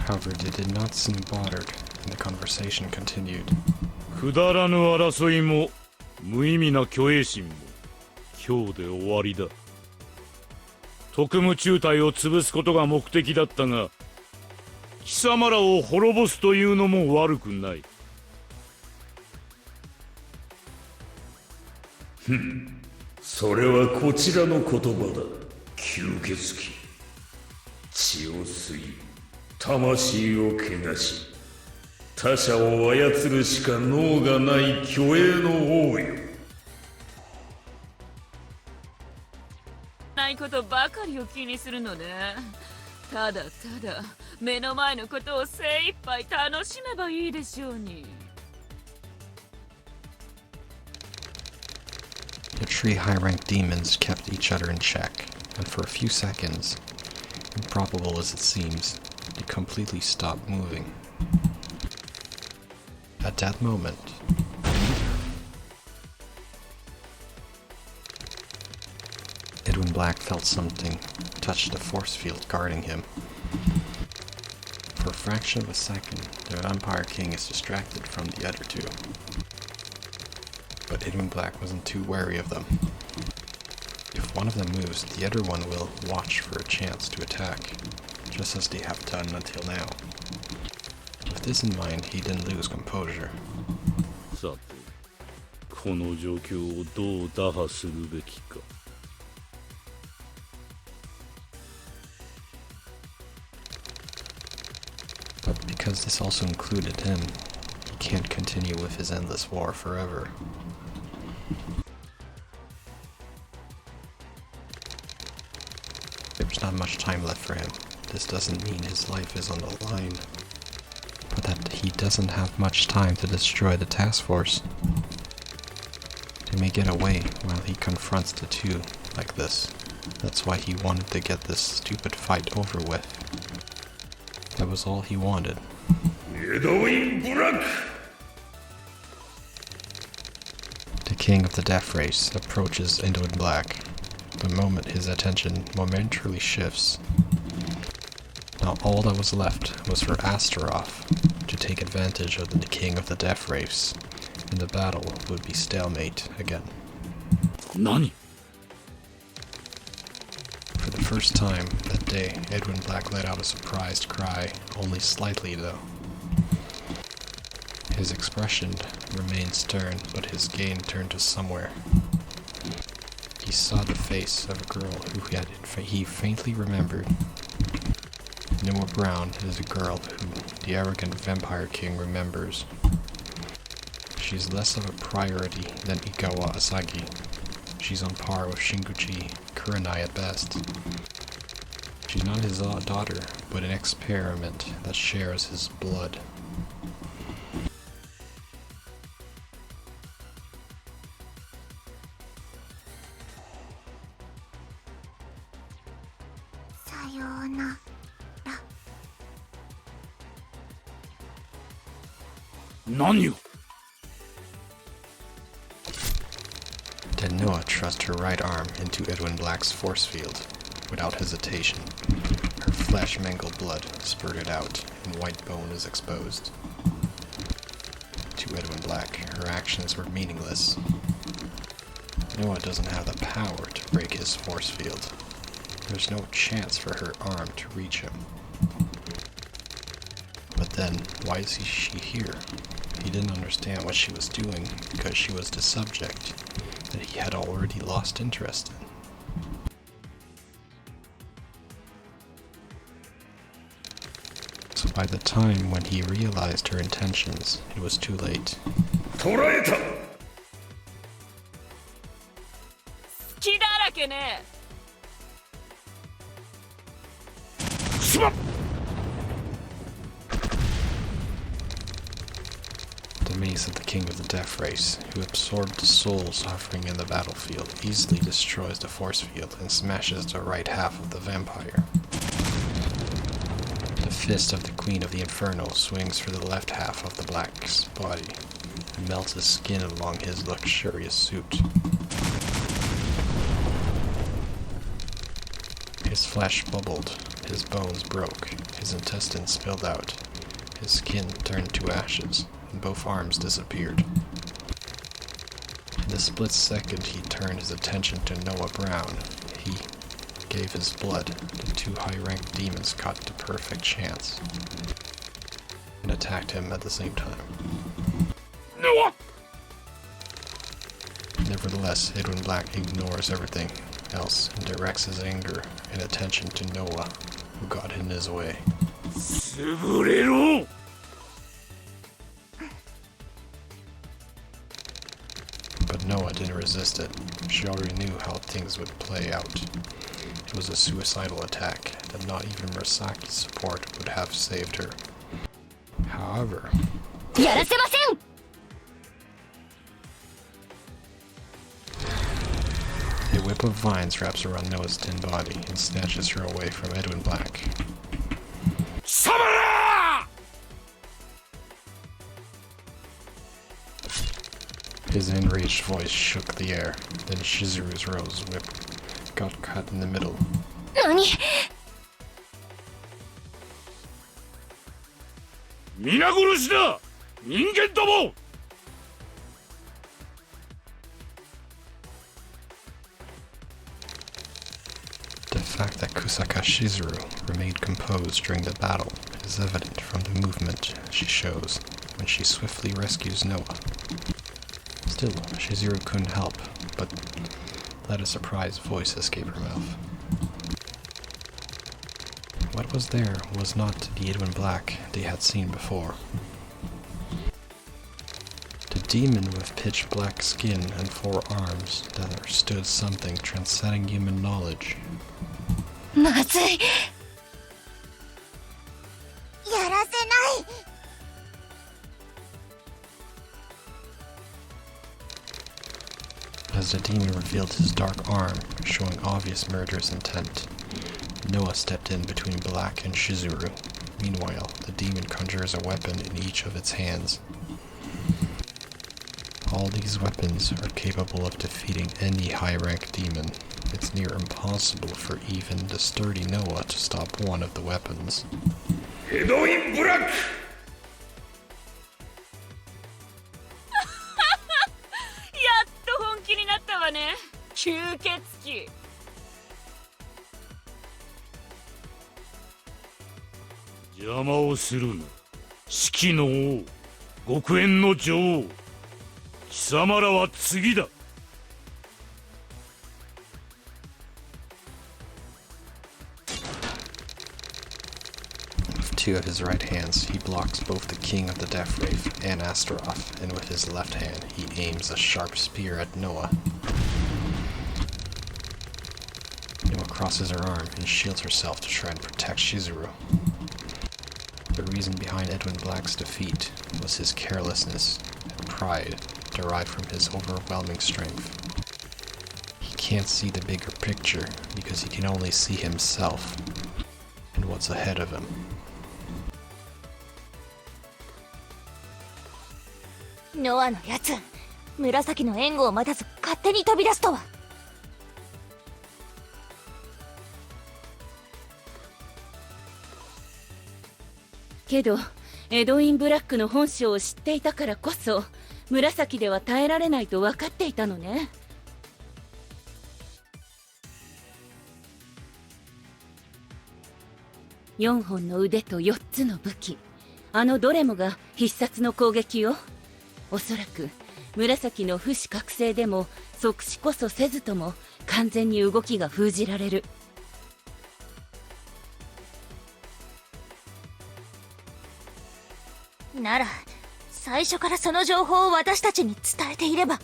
However, they did not seem bothered, and the conversation continued. くだらぬ争いも無意味な虚栄心も今日で終わりだ。特務中隊を潰すことが目的だったが、貴様らを滅ぼすというのも悪くない。それはこちらの言葉だ。吸血鬼。血を吸い、魂を汚し、他者を操るしか能がない虚栄の王よ。ないことばかりを気にするのね。ただただ目の前のことを精一杯楽しめばいいでしょうに。The three high-ranked demons kept each other in check, and for a few seconds, improbable as it seems, they completely stopped moving. At that moment, Edwin Black felt something touch the force field guarding him. For a fraction of a second, the Vampire King is distracted from the other two. But Edwin Black wasn't too wary of them. If one of them moves, the other one will watch for a chance to attack, just as they have done until now. With this in mind, he didn't lose composure. さて、この状況をどう打破するべきか。But because this also included him, he can't continue with his endless war forever. There's not much time left for him. This doesn't mean his life is on the line, but that he doesn't have much time to destroy the task force. They may get away while he confronts the two like this. That's why he wanted to get this stupid fight over with. That was all he wanted. Edwin Black! The king of the death race approaches Edwin Black. The moment his attention momentarily shifts. Now all that was left was for Astaroth to take advantage of the king of the death race, and the battle would be stalemate again. Nani? For the first time that day, Edwin Black let out a surprised cry, only slightly though. His expression remained stern, but his gaze turned to somewhere. He saw the face of a girl who he faintly remembered. Noah Brown is a girl who the arrogant Vampire King remembers. She's less of a priority than Igawa Asagi. She's on par with Shinguchi Kurenai at best. She's not his daughter, but an experiment that shares his blood. Nani? Then Noah thrust her right arm into Edwin Black's force field, without hesitation. Her flesh-mangled blood spurted out, and white bone is exposed. To Edwin Black, her actions were meaningless. Noah doesn't have the power to break his force field. There's no chance for her arm to reach him. But then, why is she here? He didn't understand what she was doing because she was the subject that he had already lost interest in. So by the time when he realized her intentions, it was too late. 捕らえた! 隙だらけね! しまっ! The mace of the king of the death race, who absorbed the souls hovering in the battlefield, easily destroys the force field and smashes the right half of the vampire. The fist of the queen of the inferno swings for the left half of the black's body and melts his skin along his luxurious suit. His flesh bubbled, his bones broke, his intestines spilled out, his skin turned to ashes, and both arms disappeared. In the split second he turned his attention to Noah Brown, he gave his blood. The two high-ranked demons caught the perfect chance and attacked him at the same time. Noah! Nevertheless, Edwin Black ignores everything else and directs his anger and attention to Noah, who got in his way. 潰れろ! But Noah didn't resist it. She already knew how things would play out. It was a suicidal attack that not even Murasaki's support would have saved her. However, やらせません! a whip of vines wraps around Noah's thin body and snatches her away from Edwin Black. Samara! His enraged voice shook the air. Then Shizuru's rose whip got cut in the middle. 何？皆殺しだ、人間ども。The fact that Kusaka Shizuru remained composed during the battle is evident from the movement she shows when she swiftly rescues Noah. Still, Shizuru couldn't help but let a surprised voice escape her mouth. What was there was not the Edwin Black they had seen before. The demon with pitch black skin and 4 arms that understood something transcending human knowledge. まずい。やらせない。As the demon revealed his dark arm, showing obvious murderous intent, Noah stepped in between Black and Shizuru. Meanwhile, the demon conjures a weapon in each of its hands. All these weapons are capable of defeating any high-rank demon. It's near impossible for even the sturdy Noah to stop one of the weapons. Edwin Black! 本気になったわね、吸血鬼。邪魔をするな、四季の王、極縁の女王。貴様らは次だ。With 2 of his right hands, he blocks both the king of the Death Wraith and Astaroth, and with his left hand, he aims a sharp spear at Noah. Noah crosses her arm and shields herself to try and protect Shizuru. The reason behind Edwin Black's defeat was his carelessness and pride derived from his overwhelming strength. He can't see the bigger picture because he can only see himself and what's ahead of him. ノアのやつ、紫の援護を待たず勝手に飛び出すとは。けどエドウィン・ブラックの本性を知っていたからこそ紫では耐えられないと分かっていたのね。4本の腕と4つの武器、あのどれもが必殺の攻撃よ。おそらく紫の不死覚醒でも即死こそせずとも完全に動きが封じられる。なら最初からその情報を私たちに伝えていれば。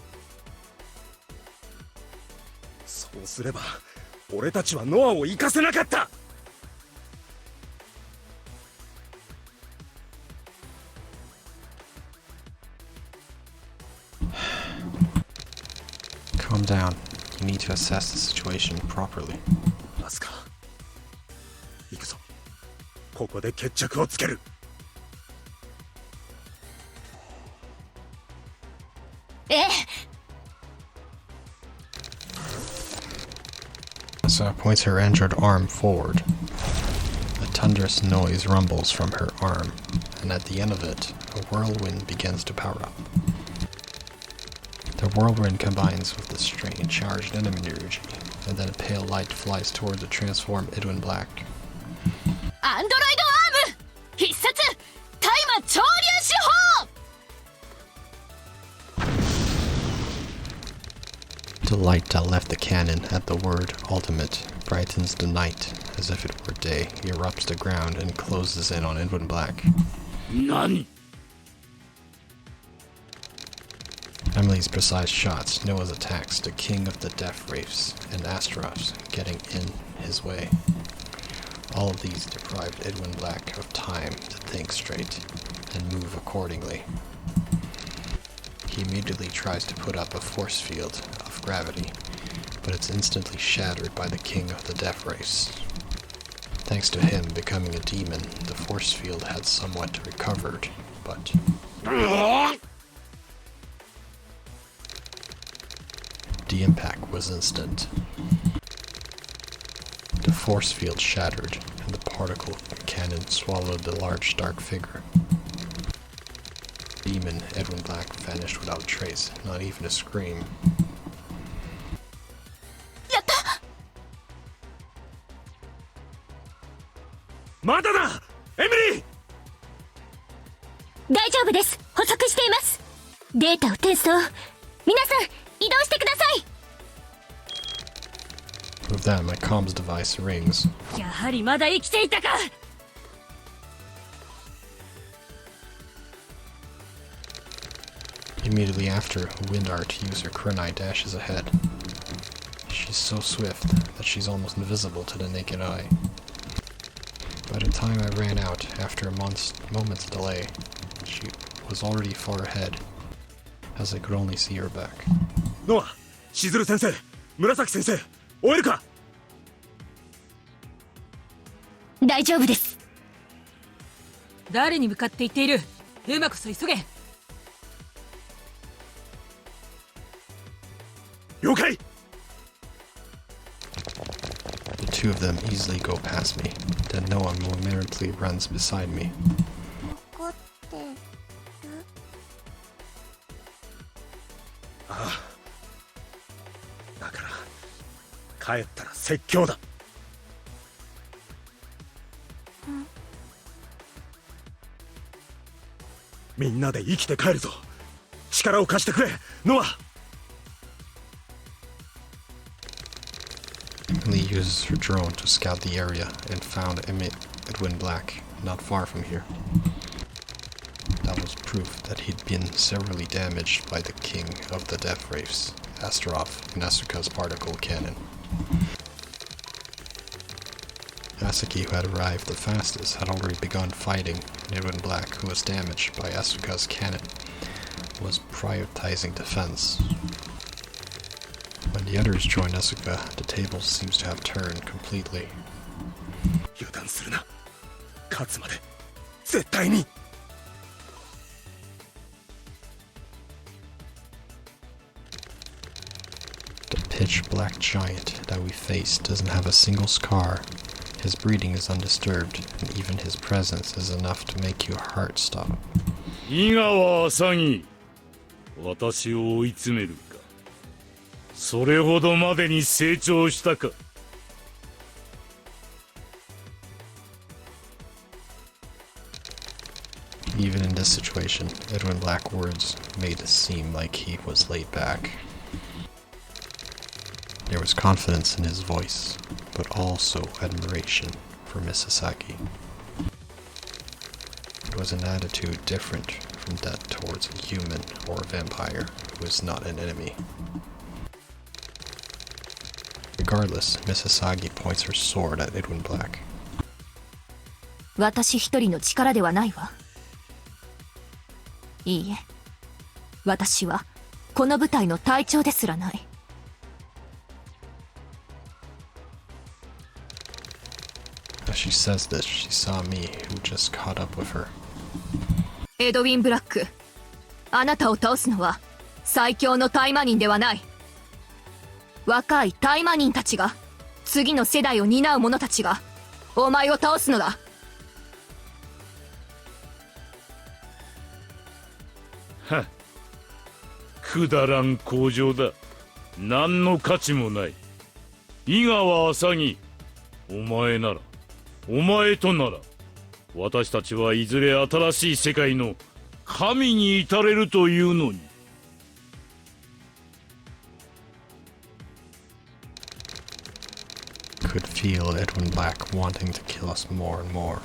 そうすれば俺たちはノアを行かせなかった。Calm down. You need to assess the situation properly. アスカ、行くぞ。ここで決着をつける。Asa points her injured arm forward. A thunderous noise rumbles from her arm, and at the end of it, a whirlwind begins to power up. The whirlwind combines with the strange charged enemy energy, and then a pale light flies toward the transformed Edwin Black. アンドロイドアーム必殺大麻潮流手法。 The light that left the cannon at the word ultimate brightens the night as if it were day, erupts the ground, and closes in on Edwin Black. 何？ Emily's precise shots, Noah's attacks, the king of the Death Wraiths, and Astaroth's getting in his way. All of these deprived Edwin Black of time to think straight and move accordingly. He immediately tries to put up a force field of gravity, but it's instantly shattered by the king of the Death Wraiths. Thanks to him becoming a demon, the force field had somewhat recovered, but... The impact was instant. The force field shattered, and the particle cannon swallowed the large dark figure. Demon Edwin Black vanished without a trace, not even a scream. まだだエミリー。大丈夫です。捕捉しています。データを転送。皆さん移動してください。 With that, my comms device rings. やはりまだ生きていたか。 Immediately after, a wind art user Kurenai dashes ahead. She's so swift that she's almost invisible to the naked eye. By the time I ran out, after a moment's delay, she was already far ahead, as I could only see her back. ノア、しずる先生、紫先生、追えるか。大丈夫です。誰に向かって言っている。うまくそ急げ。了解。 The two of them easily go past me. Then Noah momentarily runs beside me. 怒ってる。ああ。だから帰ったら説教だ。みんなで生きて帰るぞ。力を貸してくれ、ノア。 Lee uses her drone to scout the area and found Edwin Black not far from here. That was proof that he'd been severely damaged by the king of the Death Wraiths, Astaroth, in Asuka's particle cannon. Asaki, who had arrived the fastest, had already begun fighting, and Edwin Black, who was damaged by Asuka's cannon, was prioritizing defense. When the others joined Asuka, the table seems to have turned completely. 油断するな。勝つまで絶対に。 The pitch black giant that we face doesn't have a single scar. His breathing is undisturbed, and even his presence is enough to make your heart stop. 井川潔、私を追い詰めるか。それほどまでに成長したか。 Even in this situation, Edwin Black's words made it seem like he was laid back. There was confidence in his voice, but also admiration for Misasaki. It was an attitude different from that towards a human or a vampire who is not an enemy. Regardless, Misasagi points her sword at Edwin Black. 私一人の力ではないわ。いいえ、私はこの部隊の隊長ですらない。 As she says this, she saw me, who just caught up with her. エドウィン・ブラック、あなたを倒すのは最強のタイマニンではない。若いタイマニンたちが、次の世代を担う者たちがお前を倒すのだ。はっ、くだらん工場だ。何の価値もない。井川潔、お前なら、お前となら、私たちはいずれ新しい世界の神に至れるというのに。Could feel Edwin Black wanting to kill us more and more.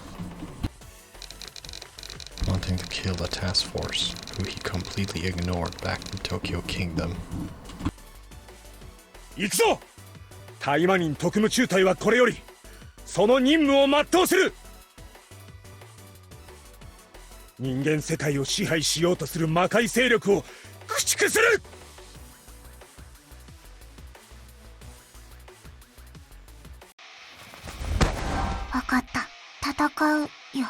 Wanting to kill the task force, who he completely ignored back in Tokyo Kingdom. 行くぞ。タイマニン特務中隊はこれよりその任務を全うする。人間世界を支配しようとする魔界勢力を駆逐する。分かった。戦うよ。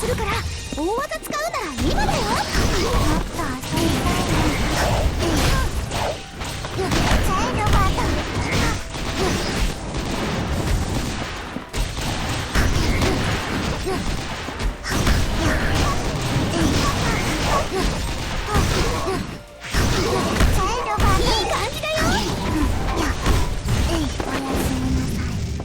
するから大技使うなら今だよ。もっと遊びたいね。チャイルバート。いい感じだよ。おやすみなさい。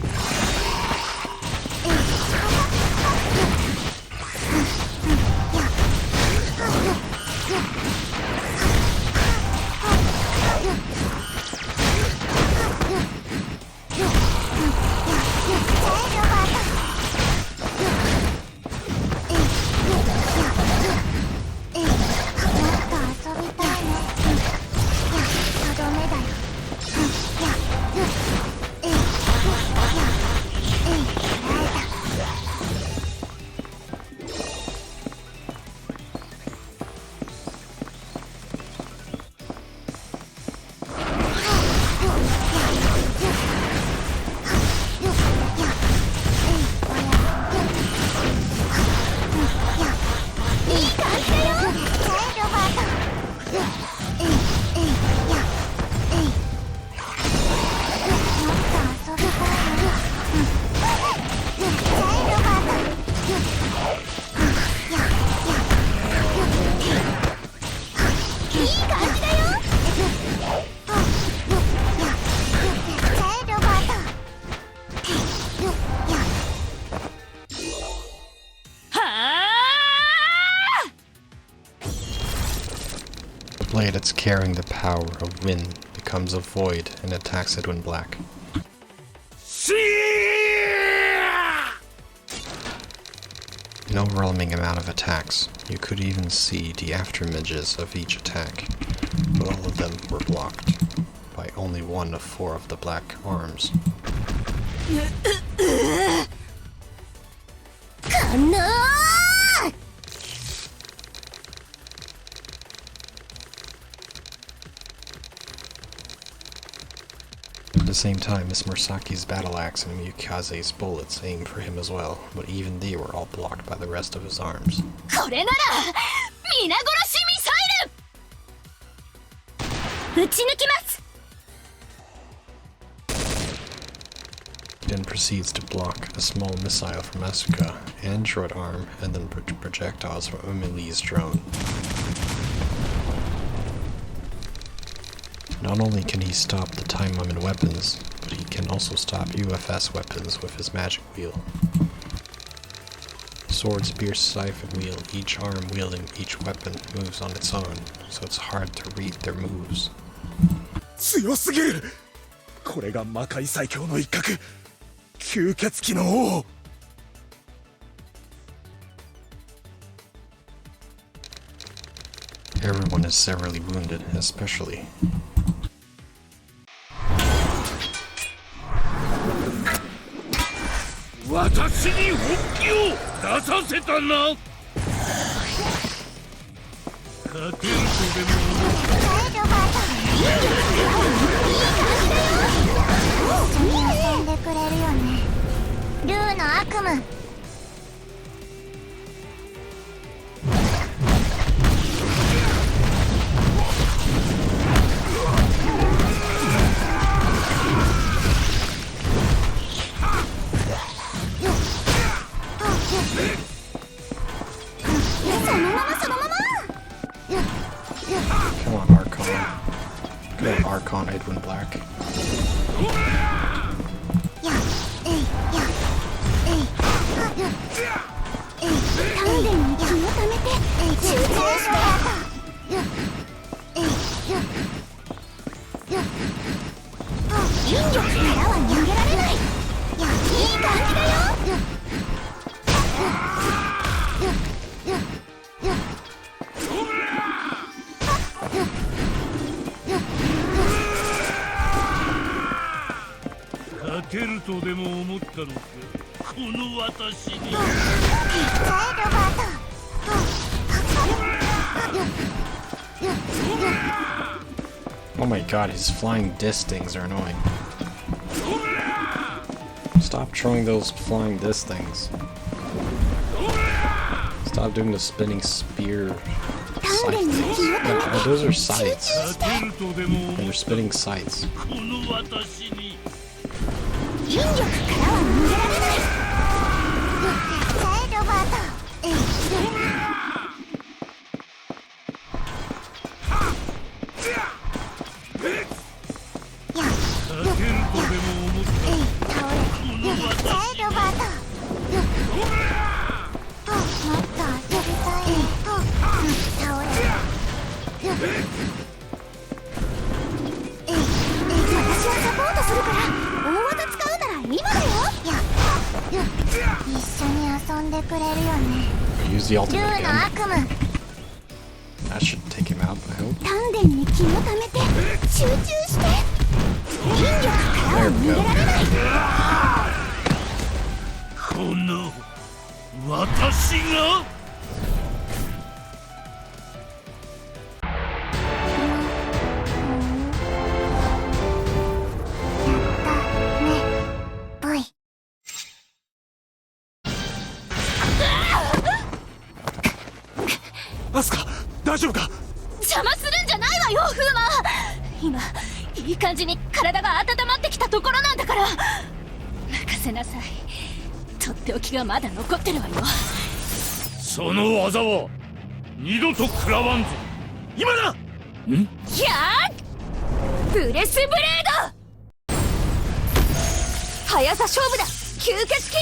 The blade that's carrying the power of wind becomes a void and attacks Edwin Black. No overwhelming amount of attacks. You could even see the afterimages of each attack, but all of them were blocked by only one of 4 of the black arms. At the same time, Miss Murasaki's battle axe and Miyukaze's bullets aimed for him as well, but even they were all blocked by the rest of his arms. これなら皆殺しミサイル撃ち抜きます。 He then proceeds to block a small missile from Asuka, android arm, and then projectiles from Umili's drone. Not only can he stop the Taimanin weapons, but he can also stop UFS weapons with his magic wheel. Sword, spear, scythe, and wheel, each arm wielding each weapon moves on its own, so it's hard to read their moves. 強すぎる。これが魔界最強の一角、吸血鬼の王。Everyone is severely wounded, especially. 私に本気を出させたな。勝てるとでも一緒に遊んでくれるよね。ルーの悪夢。Come on, Archon. Good Archon, Edwin Black. 丹田に気をためて集中して引力からは逃げられない。いい感じだよ。勝てるとでも思ったのか、この私に。 Oh my god, his flying disc things are annoying. Stop throwing those flying disc things. Stop doing the spinning spear scythe things. No, those are scythes. And they're spinning scythes. 引力からは逃げられない。さえロバート、いけるな。Use the ultimate again. That should take him out, I hope. 丹田に気をためて集中して。引力からは逃げられない。この私がアスカ、大丈夫か？邪魔するんじゃないわよ、フーマ。今いい感じに体が温まってきたところなんだから。任せなさい。とっておきがまだ残ってるわよ。その技は二度と食らわんぞ。今だ。いやー、ブレスブレード。速さ勝負だ、吸血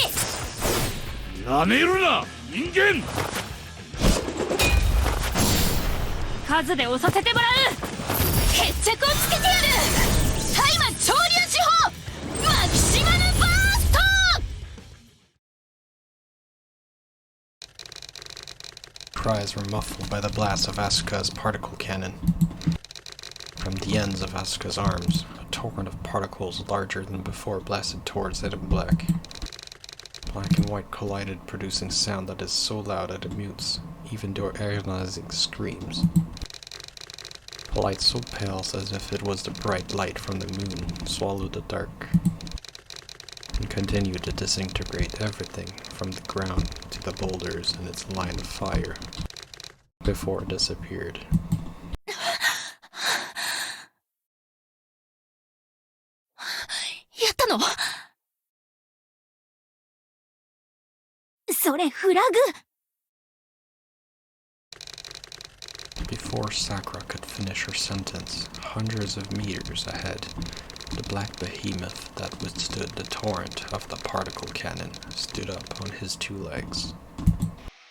鬼。なめるな、人間。数で押させてもらう。決着をつけてやる。タイマン潮流手法マキシマムバースト。Cries were muffled by the blast of Asuka's particle cannon. From the ends of Asuka's arms, a torrent of particles larger than before blasted towards Edwin Black. Black and white collided, producing sound that is so loud that it mutes even their agonizing screams. A light so pale as if it was the bright light from the moon swallowed the dark, and continued to disintegrate everything from the ground to the boulders in its line of fire, before it disappeared. やったの？それフラグ。Before Sakura could finish her sentence, hundreds of meters ahead, the black behemoth that withstood the torrent of the particle cannon stood up on his two legs.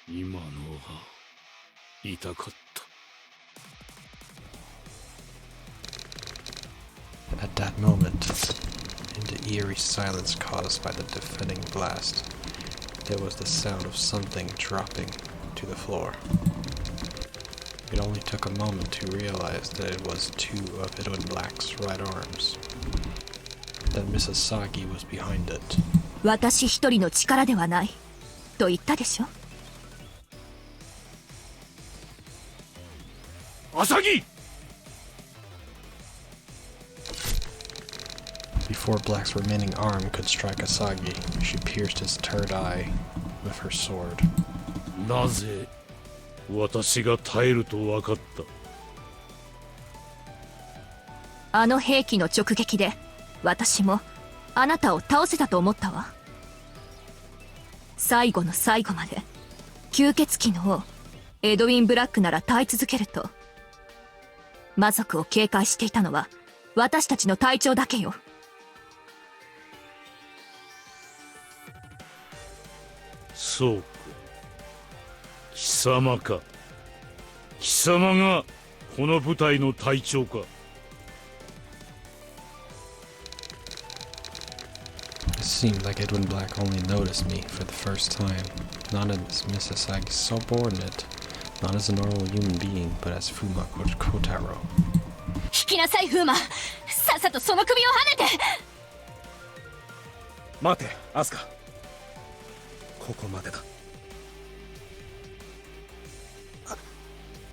今のは痛かった。 At that moment, in the eerie silence caused by the deafening blast, there was the sound of something dropping to the floor. It only took a moment to realize that it was two of Edwin Black's right arms. That Mrs. Sagi was behind it. 私一人の力ではないと言ったでしょ。アサギ! Before Black's remaining arm could strike Asagi, she pierced his third eye with her sword. なぜ私が耐えると分かった？あの兵器の直撃で私もあなたを倒せたと思ったわ。最後の最後まで吸血鬼の王エドウィン・ブラックなら耐え続けると。魔族を警戒していたのは私たちの隊長だけよ。そうか、貴様か。貴様がこの部隊の隊長か。It seemed like Edwin Black only noticed me for the first time, not as Mrs. Sagi's subordinate, not as a normal human being, but as Fuma Kotaro. 引きなさい、フーマ。さっさとその首をはねて。待て、アスカ。ここまでだ。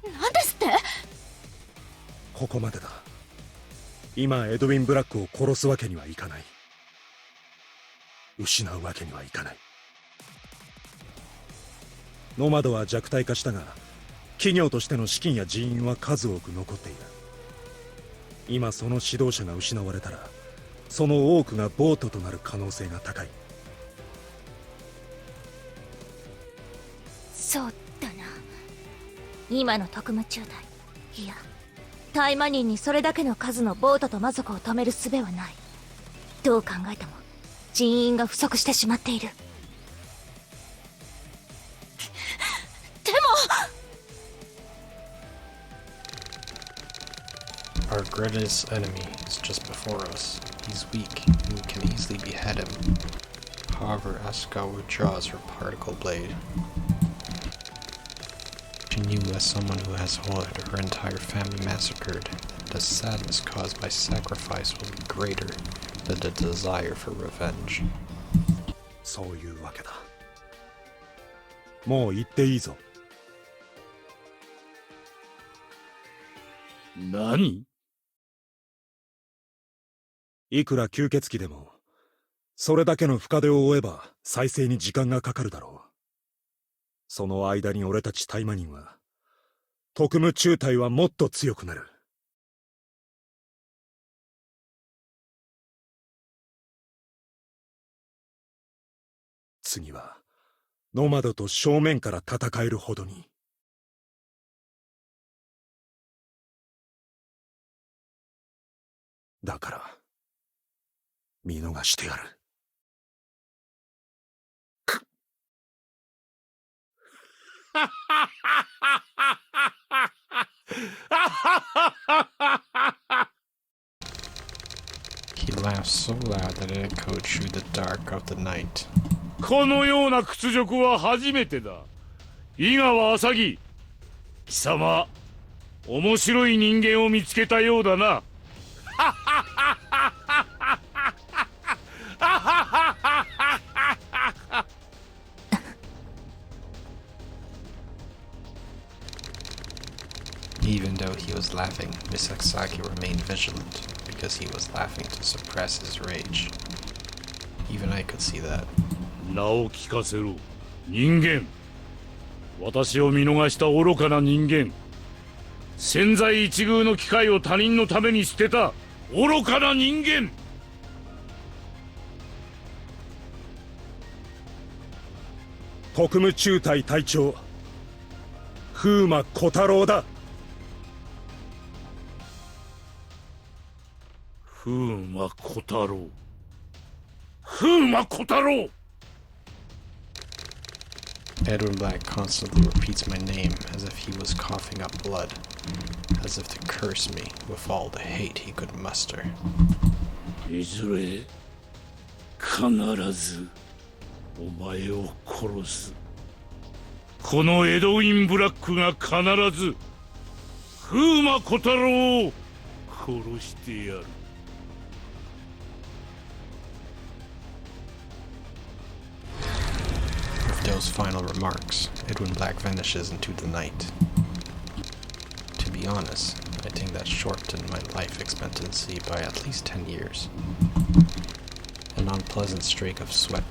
何ですって？ここまでだ。今エドウィン・ブラックを殺すわけにはいかない。失うわけにはいかない。ノマドは弱体化したが、企業としての資金や人員は数多く残っている。今その指導者が失われたら、その多くがボートとなる可能性が高い。そうだな。今の特務中隊、いやタイマニンにそれだけの数のボートと魔族を止める術はない。どう考えても人員が不足してしまっている。でもOur greatest enemy is just before us. He's weak, and we can easily behead him. However, Asuka withdraws her particle blade. She knew as someone who has had her entire family massacred, the sadness caused by sacrifice will be greater than the desire for revenge. そういうわけだ。もう行っていいぞ。何？いくら吸血鬼でも、それだけの深手を負えば再生に時間がかかるだろう。その間に俺たちタイマニンは、特務中隊はもっと強くなる。次は、ノマドと正面から戦えるほどに。だから、見逃してやる。He laughed so loud that it echoed through the dark of the night. このような屈辱は初めてだ。井川浅木、貴様、面白い人間を見つけたようだな。Even though he was laughing, Misaki remained vigilant because he was laughing to suppress his rage. Even I could see that. 名を聞かせろ、人間。私を見逃した愚かな人間。千載一遇の機会を他人のために捨てた愚かな人間。特務中隊隊長、風魔小太郎だ。風魔小太郎。風魔小太郎。Edwin Black constantly repeats my name as if he was coughing up blood, as if to curse me with all the hate he could muster. いずれ必ずお前を殺す。このエドウィン・ブラックが必ず風魔小太郎を殺してやる。With those final remarks, Edwin Black vanishes into the night. To be honest, I think that shortened my life expectancy by at least 10 years. An unpleasant streak of sweat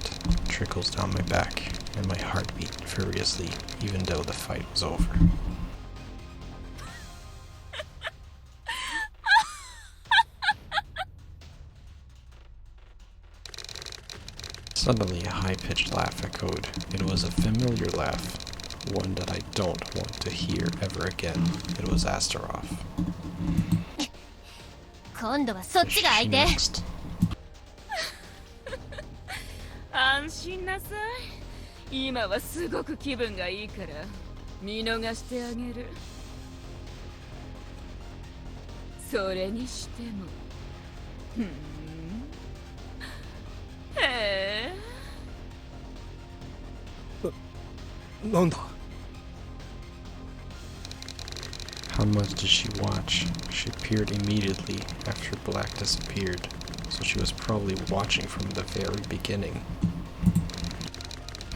trickles down my back, and my heart beat furiously, even though the fight was over. Suddenly, a high-pitched laugh echoed. It was a familiar laugh, one that I don't want to hear ever again. It was Astaroth. 今度はそっちが相手。Next. 安心なさい。今はすごく気分がいいから見逃してあげる。それにしても、へえ。なんだ。How much did she watch? She appeared immediately after Black disappeared, so she was probably watching from the very beginning.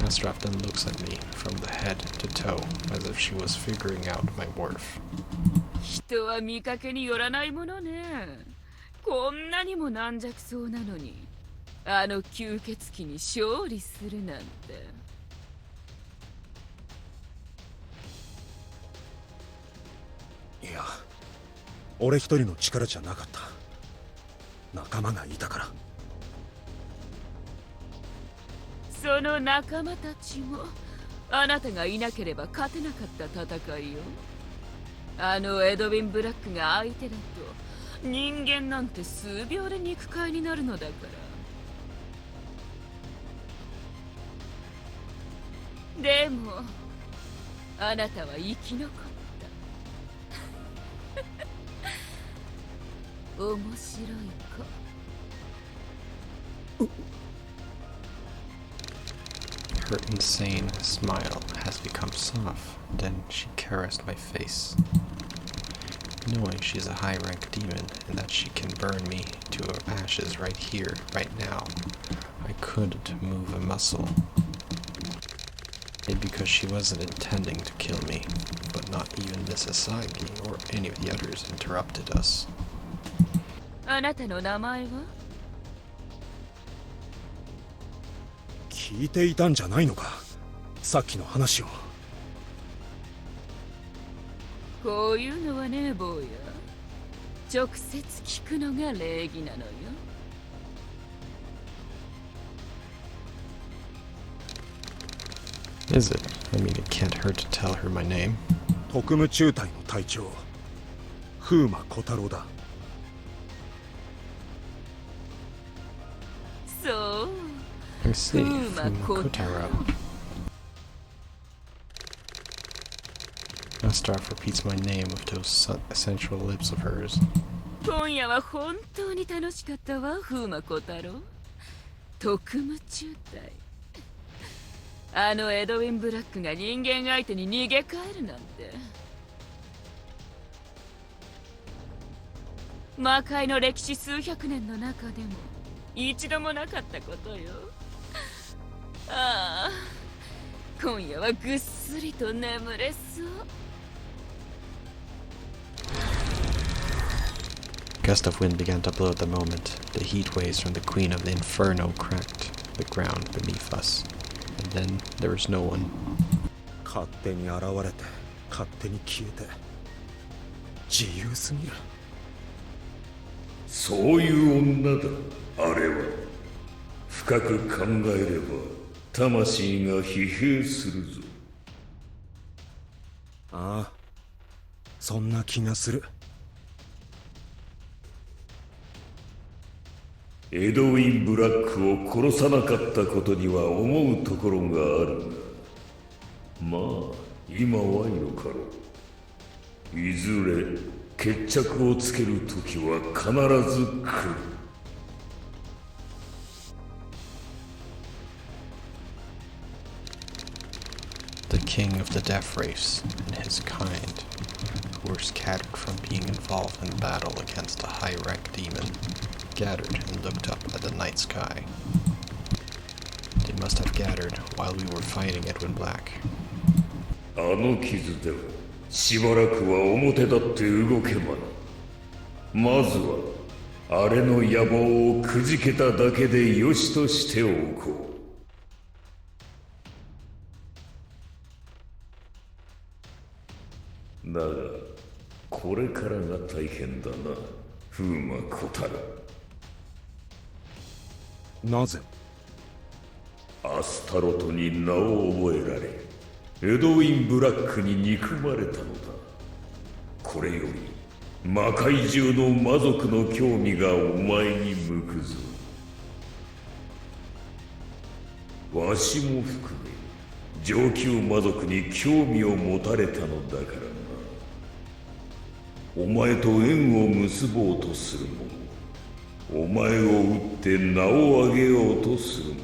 Astaroth then looks at me from the head to toe, as if she was figuring out my worth. 人は見かけによらないものね。こんなにも軟弱そうなのに、あの吸血鬼に勝利するなんて。いや、俺一人の力じゃなかった。仲間がいたから。その仲間たちもあなたがいなければ勝てなかった戦いよ。あのエドウィン・ブラックが相手だと人間なんて数秒で肉塊になるのだから。でもあなたは生き残った。面白い子。Her insane smile has become soft. Then she caressed my face. Knowing she's a high-rank demon and that she can burn me to ashes right here, right now, I couldn't move a muscle. Maybe because she wasn't intending to kill me, but not even Miss Asagi or any of the others interrupted us. あなたの名前は？聞いていたんじゃないのか、さっきの話を。こういうのはね、坊や。直接聞くのが礼儀なのよ。Is it? I mean, it can't hurt to tell her my name. 特務中隊の隊長、風魔小太郎だ。そう。I see. Kotaro. Astaroth repeats my name with those sensual lips of hers. 今夜は本当に楽しかったわ、風魔小太郎。特務中隊。あのエドウィン・ブラックが人間相手に逃げ帰るなんて。魔界の歴史数百年の中でも一度もなかったことよ。ああ、今夜はぐっすりと眠れそう。Gust of wind began to blow at the moment. The heat waves from the Queen of the Inferno cracked the ground beneath us. And then there was no one. 勝手に現れて、勝手に消えて。自由すぎる。そういう女だ、あれは。深く考えれば、魂が疲弊するぞ。ああ、そんな気がする。エドウィン・ブラックを殺さなかったことには思うところがあるが、まあ今はいのかろう。いずれ決着をつける時は必ず来る。The king of the death race and his kind, who were scattered from being involved in battle against a high-rank demon, gathered and looked up at the night sky. They must have gathered while we were fighting Edwin Black. あの傷ではしばらくは表立って動けまな。まずはあれの野望をくじけただけでよしとしておこう。だがこれからが大変だな、風魔小太郎。なぜ？アスタロトに名を覚えられ、エドウィン・ブラックに憎まれたのだ。これより魔界中の魔族の興味がお前に向くぞ。わしも含め上級魔族に興味を持たれたのだからな。お前と縁を結ぼうとする者、お前を撃って名を上げようとする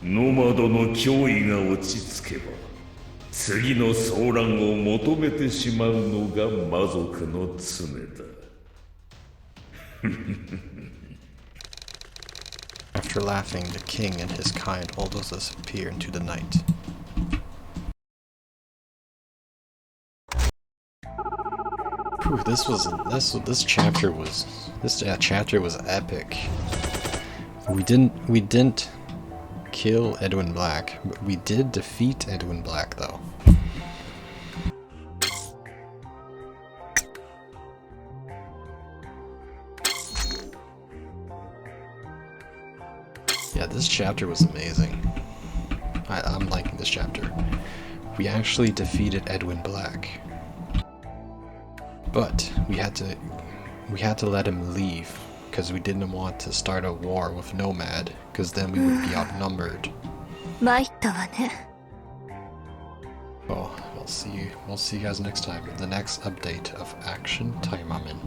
者、ノマドの脅威が落ち着けば次の騒乱を求めてしまうのが魔族の常だ。After laughing, the king and his kind all disappear into the night. Phew, this chapter was epic. We didn't kill Edwin Black. We did defeat Edwin Black, though. Yeah, this chapter was amazing. I'm liking this chapter. We actually defeated Edwin Black. But we had to let him leave because we didn't want to start a war with Nomad, because then we would be outnumbered. 参ったわね。 Oh, we'll see you guys next time in the next update of Action Taimanin.